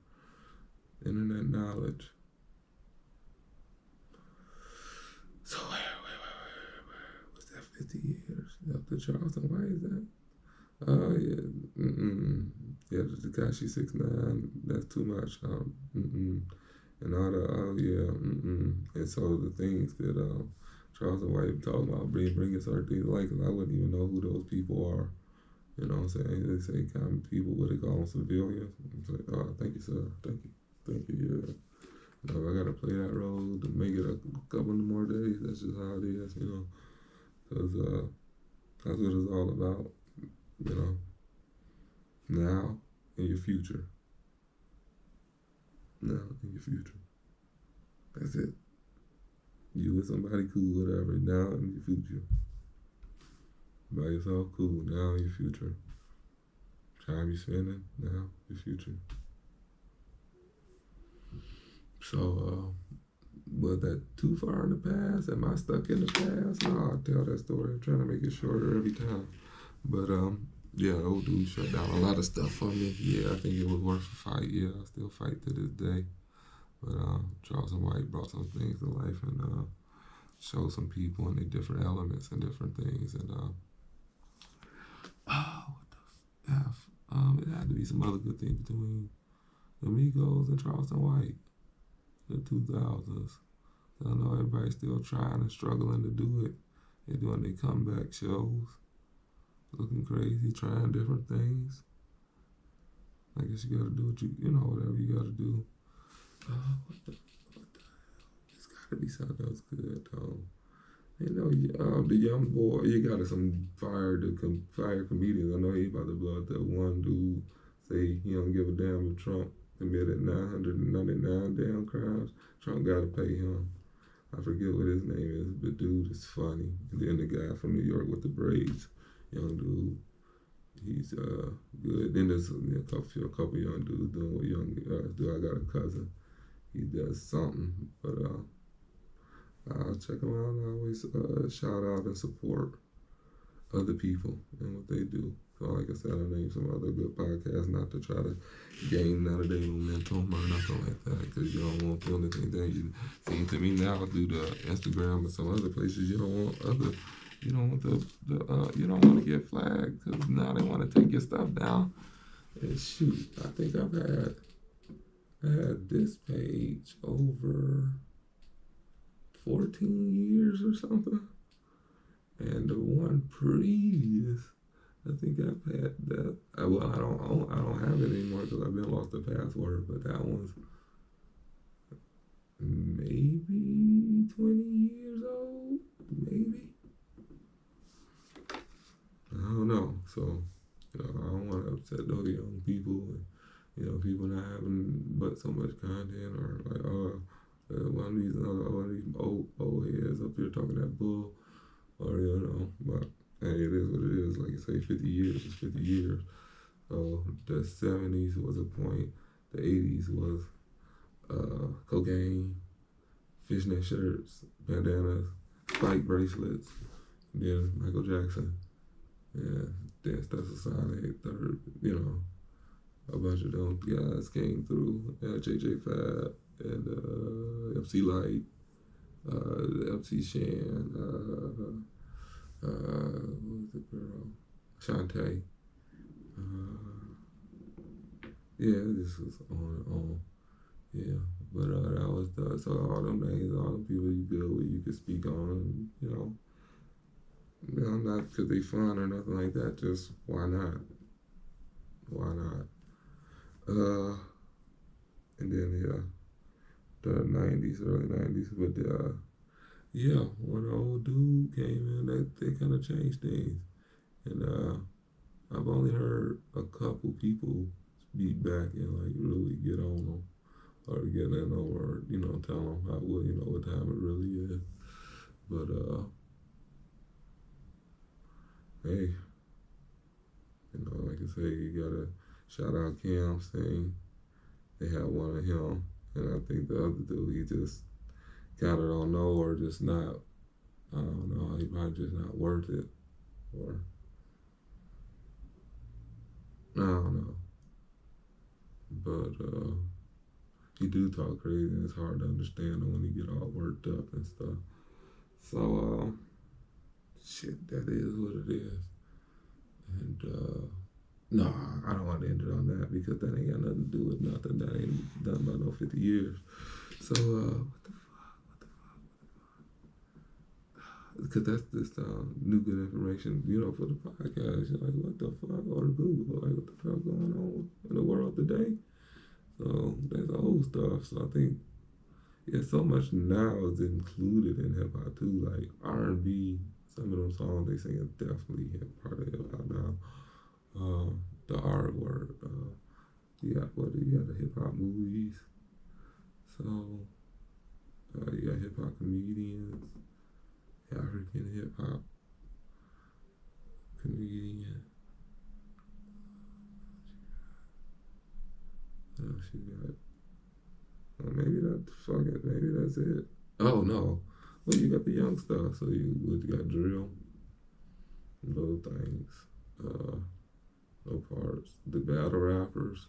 internet knowledge. So, what's that, 50 years? After Charleston White, is that? Oh, yeah. Yeah, the Tekashi 6ix9ine, that's too much. And all the, oh, yeah. And so the things that Charleston White talking about, bringing certain things like, I wouldn't even know who those people are. You know what I'm saying? They say common people, what they call them, civilians. It's like, oh, thank you, sir. Thank you, yeah. You know, I got to play that role to make it a couple more days. That's just how it is, you know. Because that's what it's all about, you know. Now and your future. Now and your future. That's it. You with somebody cool, whatever. Now and your future. By yourself, cool. Now and your future. Time you spending, now, your future. So, was that too far in the past? Am I stuck in the past? No, I'll tell that story. I'm trying to make it shorter every time. But, yeah, old dude shut down a lot of stuff for me. Yeah, I think it was worth a fight. Yeah, I still fight to this day. But Charleston White brought some things to life and showed some people and their different elements and different things. And, what the F? It had to be some other good thing between the Migos and Charleston White in the 2000s. I know everybody's still trying and struggling to do it. They're doing their comeback shows, looking crazy, trying different things. I guess you gotta do what you know, whatever you gotta do. What the hell? It's gotta be something else good, though. You know, the young boy, you got some fire comedians. I know he about to blow up that one dude, say he don't give a damn if Trump committed 999 damn crimes. Trump gotta pay him. I forget what his name is, but dude is funny. And then the guy from New York with the braids, young dude, he's good. Then there's a couple young dudes doing what young dude. I got a cousin. He does something, but I'll check them out and I always shout out and support other people and what they do. So like I said, I named some other good podcasts, not to try to gain none of their momentum or nothing like that, because you don't want to feel anything that you seem to me now through the Instagram and some other places. You don't want you don't want you don't want to get flagged because now they want to take your stuff down. And shoot, I think I had this page over 14 years or something. And the one previous, I think I've had that. Well, I don't have it anymore because I've been lost the password. But that one's maybe 20 years old, maybe. I don't know. So, I don't want to upset those young people and people not having but so much content or like one of these old heads up here talking that bull, or but hey, it is what it is. Like you say, 50 years is 50 years. So the 70s was a point. the 80s was cocaine, fishnet shirts, bandanas, spike bracelets. Then Michael Jackson. Yeah, then Step Sonic, third, a bunch of them guys came through. JJ Fab and MC Light, MC Shan, what was the girl? Shantae. Yeah, this was on and on. Yeah, but that was so all them names, all them people you good with, you could speak on, not because they fun or nothing like that. Just why not? Why not? And then the '90s, early '90s, but when an old dude came in, they kind of changed things. And I've only heard a couple people speak back and like really get on them or get in them or tell them how what time it really is. But hey, like I say, you gotta shout out Cam saying they had one of him, and I think the other dude he just kind of don't know or just not. I don't know. He probably just not worth it, or I don't know. But he do talk crazy, and it's hard to understand him when he get all worked up and stuff. So shit, that is what it is. And no, I don't want to end it on that because that ain't got nothing to do with nothing. That ain't done about no 50 years. So what the fuck? Because that's just new good information, for the podcast. You're like, what the fuck? Or Google, like, what the fuck going on in the world today? So that's old stuff. So I think, so much now is included in hip hop too. Like R&B, some of them songs they sing is definitely part of hip hop now. The artwork, you got the hip hop movies. So you got hip hop comedians, African hip hop comedian. What else you got? Maybe that's it. Oh no. Well, you got the young stuff. So you got drill, little things, no parts. The battle rappers.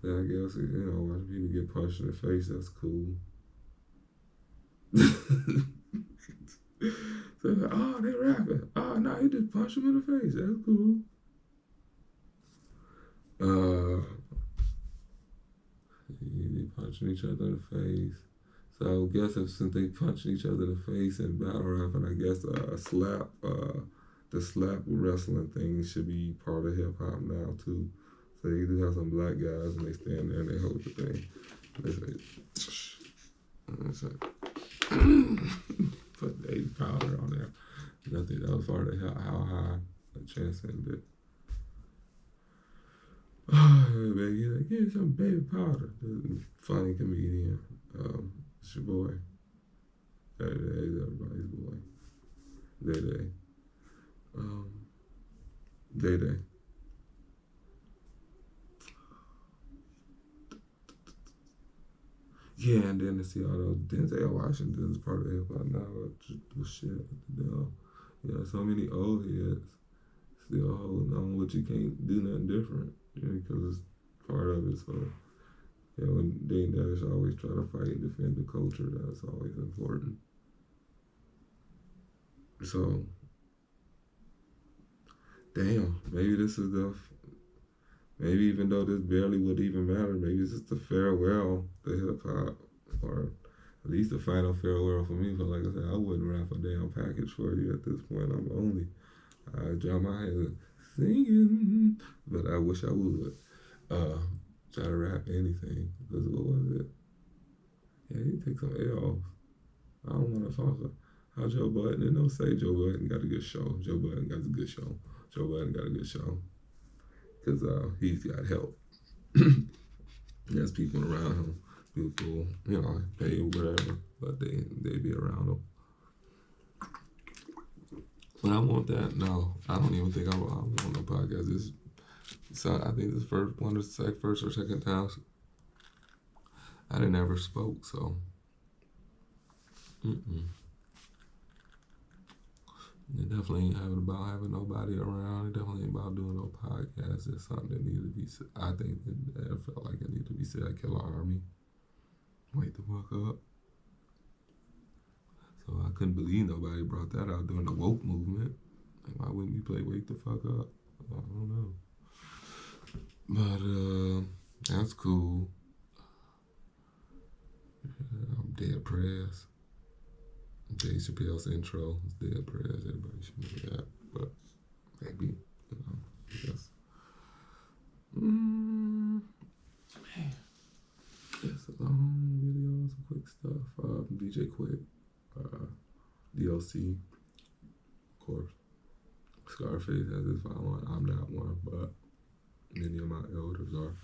So I guess watching people get punched in the face, that's cool. So like, oh, they rapping. Oh no, he just punched him in the face. That's cool. They punching each other in the face. So I guess since they punching each other in the face and battle rapping, I guess the slap wrestling thing should be part of hip hop now too. So you do have some black guys and they stand there and they hold the thing. And they say, put the 80 powder on there. And I think that was part of how high the chance ended. Oh, baby, like, give me some baby powder. Funny comedian. It's your boy. He's everybody's boy. Day. Day. Yeah, and then to see all those Denzel Washington's part of hip hop now, shit. So many old heads still holding on, but you can't do nothing different, because it's part of it. So, when Dane Dash always try to fight and defend the culture, that's always important. So, damn, maybe this is maybe even though this barely would even matter, maybe it's just a farewell to hip hop, or at least a final farewell for me. But like I said, I wouldn't rap a damn package for you at this point. I drop my head singing, but I wish I would try to rap anything, because what was it? Yeah, you take some L's. I don't want to talk how Joe Budden, and don't say Joe Budden got a good show. Joe Budden got a good show. Because he's got help. There's people around him. People, pay whatever, but they be around him. But I want that. No, I don't even think I want no podcast. So I think this first or second time I didn't ever spoke. So, mm-mm. It definitely ain't about having nobody around. It definitely ain't about doing no podcast. It's something that needs to be said. I think that it felt like it needed to be said. Kill our army. Wake the fuck up. So I couldn't believe nobody brought that out during the woke movement. Like, why wouldn't you play Wake the Fuck Up? I don't know. But that's cool. I'm dead prayers. Dave Chappelle's intro is dead prayers. Everybody should know that. But maybe, I guess. Man. It's a long video, some quick stuff. DJ Quick, DLC, of course. Scarface has his following. I'm not one, but many of my elders are.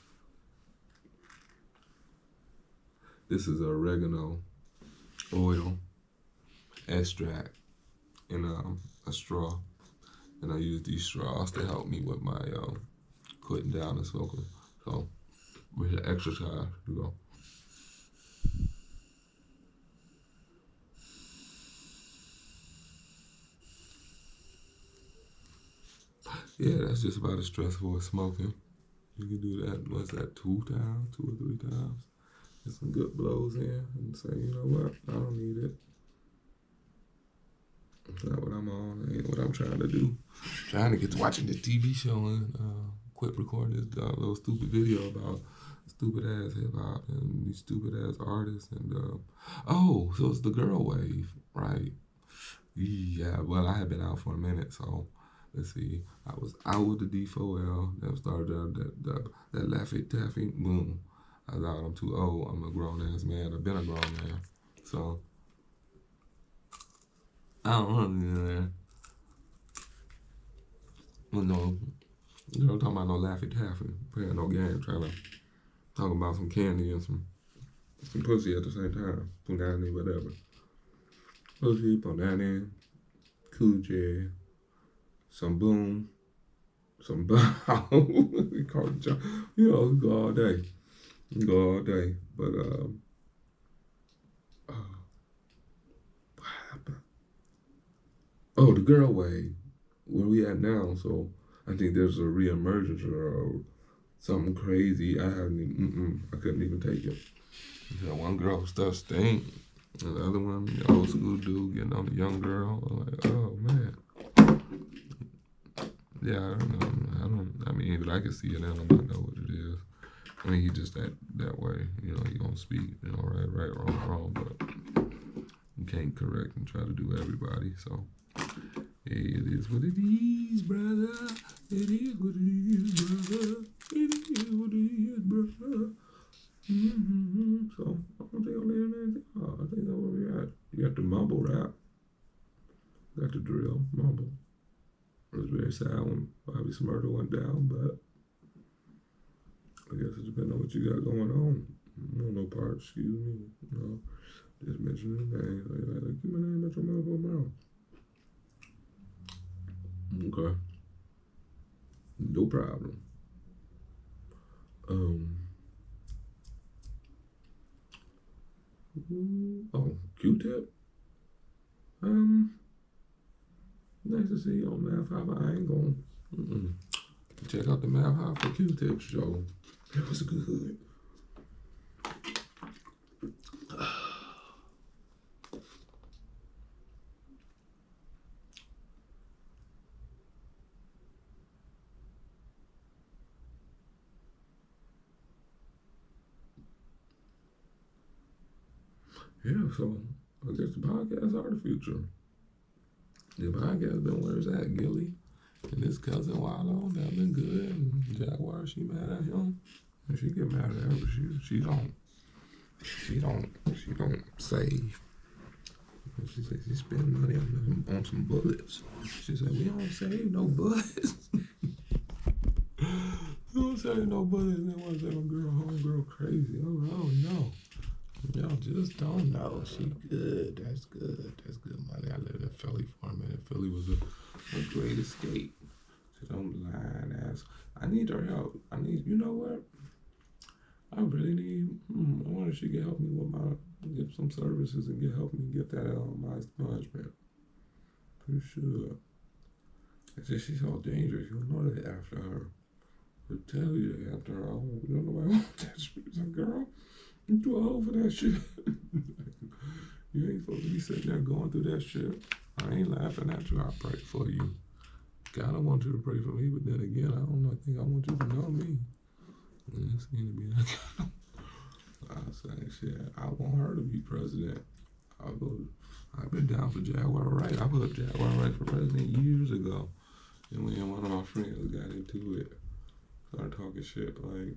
This is oregano oil extract in a straw, and I use these straws to help me with my quitting down and smoking. So with the exercise, you go. Yeah, that's just about as stressful as smoking. You can do that, what's that, 2 or 3 times? Get some good blows in and say, you know what, I don't need it. It's not what I'm on, it ain't what I'm trying to do. Trying to get to watching this TV show and quit recording this little stupid video about stupid ass hip hop and these stupid ass artists and so it's the girl wave, right? Yeah, well I had been out for a minute, so let's see. I was out with the D4L, then started that Laffy Taffy, boom. I thought I'm too old, I'm a grown ass man, I've been a grown man. So I don't know. No, you know, talking about no Laffy Taffy, playing no game, trying to talk about some candy and some pussy at the same time. Punani, whatever. Pussy, punani, coochie, some boom, some bow. We call it, you know, we go all day. We go all day. But, what happened? Oh, the girl wave. Where we at now? So I think there's a reemergence or something crazy. I couldn't even take it. You know, one girl stuff stink. And the other one, the old school dude getting on the young girl. I'm like, oh man. Yeah, I don't know. I mean, even I can see it now. I don't know what it is. I mean, he just that way. You know, he gonna speak, you know, right, wrong, but you can't correct and try to do everybody. So, hey, it is what it is, brother. It is what it is, brother. It is what it is, brother. So, I don't think I'm hearing anything. I think that's where we at. You got the mumble rap. Got the drill, mumble. It was very sad when Bobby Smurda went down, but I guess it depends on what you got going on. No part, excuse me. You know, just mention the name. Like, keep my name at your mouth. Okay. No problem. Q-Tip. Nice to see you on Math Hop. I ain't going. Check out the Math Hop for Q-Tip show. It was good. Yeah, so I guess the podcasts are the future. The podcast been where it's at, Gilly. And his cousin Wallow, that been good. And Jaguar, she mad at him. And she get mad at her, but she don't save. She said she spend money on some bullets. She said, we don't save no bullets. We don't save no bullets. And then one say, homegirl crazy. I'm like, oh no. Y'all just don't know. She good. That's good. That's good money. I lived in Philly for a minute. Philly was a great escape. So don't lie and ask. I need her help. You know what? I really need. I wonder if she can help me with get some services and help me get that out of my expungement. Pretty sure. It's just she's so dangerous. You know that after her. I tell you that after her. You don't know why I want that shit. It's like, girl, you too old for that shit. You ain't supposed to be sitting there going through that shit. I ain't laughing at you. I pray for you. God, I want you to pray for me, but then again, I don't know. I think I want you to know me. And it seems to be that kind of. I was saying, shit, I want her to be president. I've been down for Jaguar Wright. I put Jaguar Wright for president years ago. And when one of my friends got into it, started talking shit like,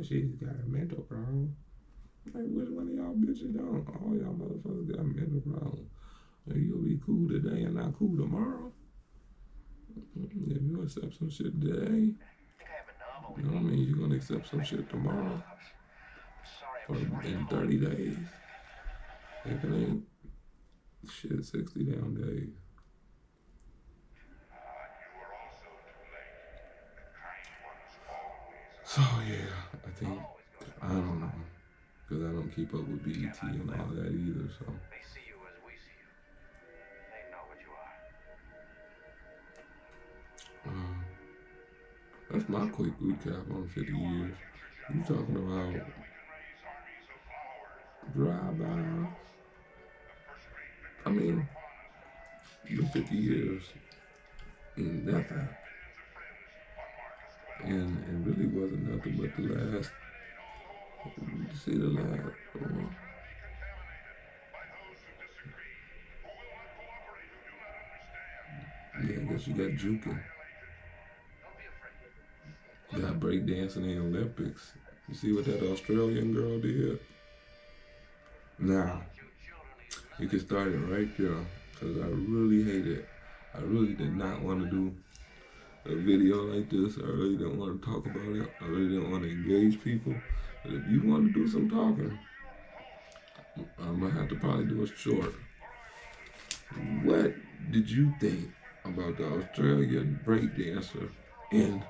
she's got a mental problem. Like, which one of y'all bitches don't? All y'all motherfuckers got mental problems. Like, you'll be cool today and not cool tomorrow. If you accept some shit today, you know what I mean? You're gonna accept some shit tomorrow or in 30 days. If it ain't shit, 60 damn days. So yeah, I think, I don't know, because I don't keep up with BET and all that either, so. They see you as we see you. They know what you are. That's my quick recap on 50 years. You talking about drive-by. I mean, the 50 years ain't nothing. And it really wasn't nothing but the last, see the last, yeah, I guess you got juking. You got breakdancing in the Olympics. You see what that Australian girl did? Now, you can start it right there, because I really hate it. I really did not want to do a video like this. I really didn't want to talk about it. I really didn't want to engage people. But if you want to do some talking, I'm going to have to probably do it short. What did you think about the Australian breakdancer in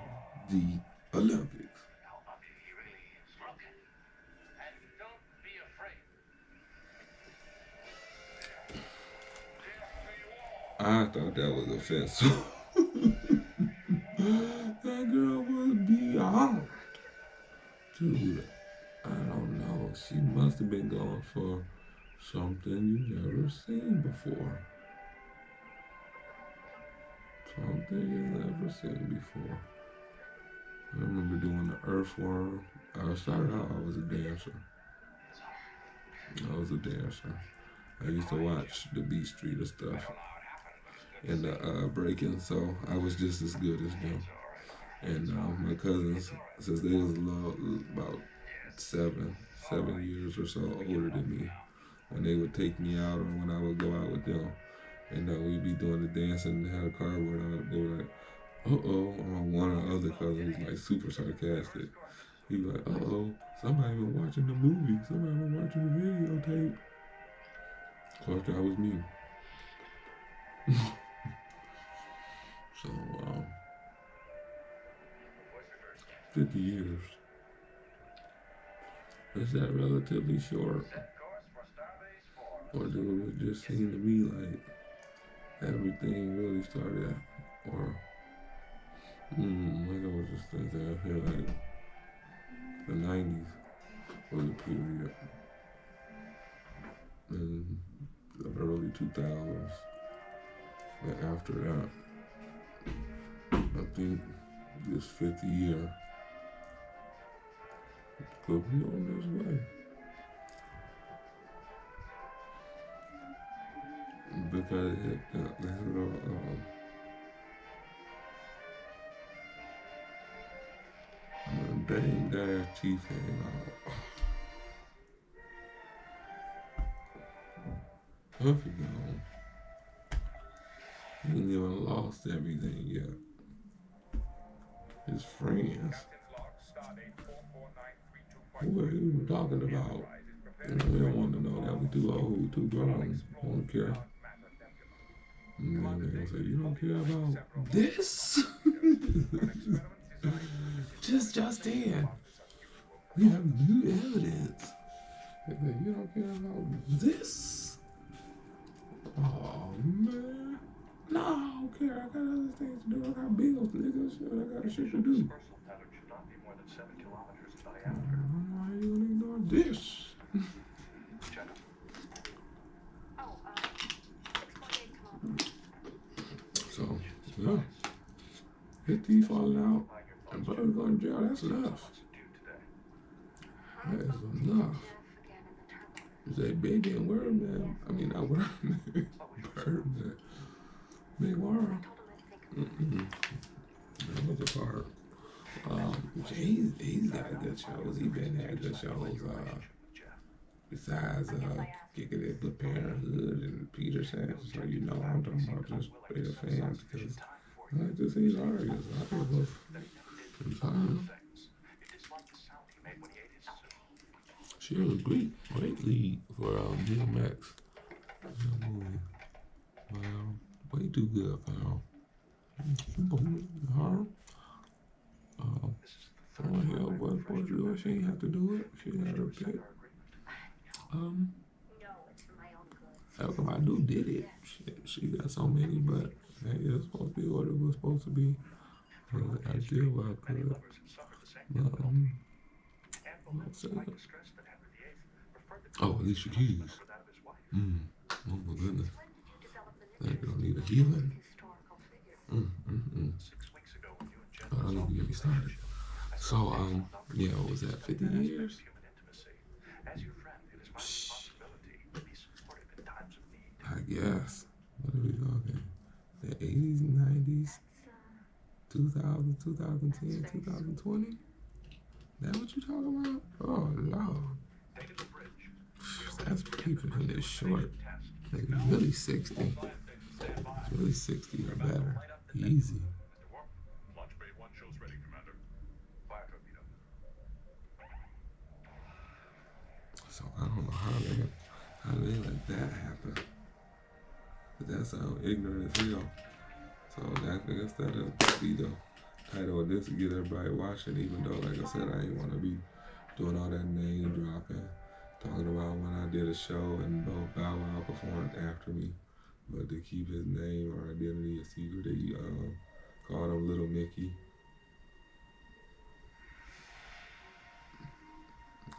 the Olympics? I thought that was offensive. That girl was beyond. Dude, I don't know. She must have been going for something you never seen before. Something you never seen before. I remember doing the earthworm. I started out, I was a dancer. I used to watch the Beat Street and stuff and the breaking, so I was just as good as them. And my cousins, since they was about 7 years or so older than me, when they would take me out or when I would go out with them, and we'd be doing the dancing and had a cardboard out, they were like, uh-oh, or one of the other cousins, like super sarcastic. He was like, uh-oh, somebody been watching the movie, somebody been watching the videotape. Of course, that was me. So, 50 years. Is that relatively short? Or did it just seem to me like everything really started, or like I was just thinking, I feel like the 90s was a period, and the early 2000s, and after that, I think this 50 year could be on this way. Because Dame Dash Chief came out. Puffy gone. He ain't even lost everything yet. His friends. Who are you even talking about? We don't want to know that. We too old, we too grown. We don't care. And then they're gonna say, you don't care about this? just in. We have new evidence. You don't care about this? Oh, man. No, I don't care. I got other things to do. I got bills, nigga. Shit, I got shit to do. Why are you gonna ignore this? So, yeah. His teeth falling out and Bird going to jail, that's enough. That is enough. You say Big and Word Man. I mean, not Word Man. Bird Man. Big World. That was a part. He's got good shows. He's been had good shows. Besides Kicking It with Parenthood and Peter Sands, so you know I'm talking about just bigger fans because I like to see his artists. I think both fine. She was a great lead for DMX. That movie. Well, way too good for her. Hell, what for do it? She ain't have to do it. She had her pick. How come I did it? She got so many, but hey, it's supposed to be what it was supposed to be. I did what I could. Oh, Alicia Keys. Oh my goodness. That girl need a healing. I don't even get me started. So, yeah, what was that, 50 years? I guess. What are we talking? The 80s, 90s, 2000, 2010, 2020? That what you talking about? Oh, Lord. That's people in this short. Like, really 60. It's really 60 or better. Easy. So I don't know how they let that happen. But that's how ignorant as hell. So I guess that'll be the title of this to get everybody watching, even though, like I said, I ain't want to be doing all that name dropping, talking about when I did a show and both Bow Wow performed after me. But to keep his name or identity a secret, they called him Little Mickey.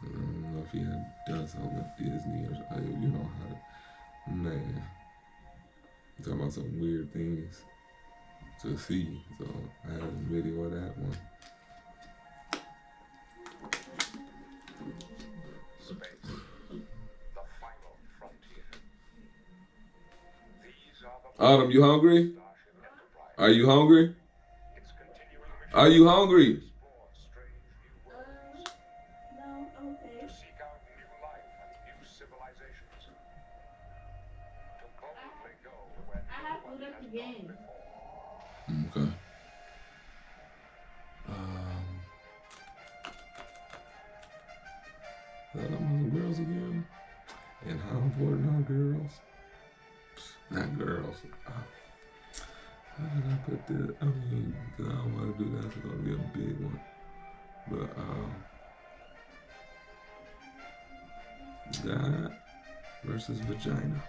I don't know if he had done something with Disney or something. You know how to, man. I'm talking about some weird things to see. So I have a video of that one. Autumn, you hungry? Are you hungry? Are you hungry? No, okay. I have put up the game. Okay. Talking about some girls again? And how important are girls? Not girls. How did I put this? I mean, because I don't want to do that. It's going to be a big one. But, God versus vagina.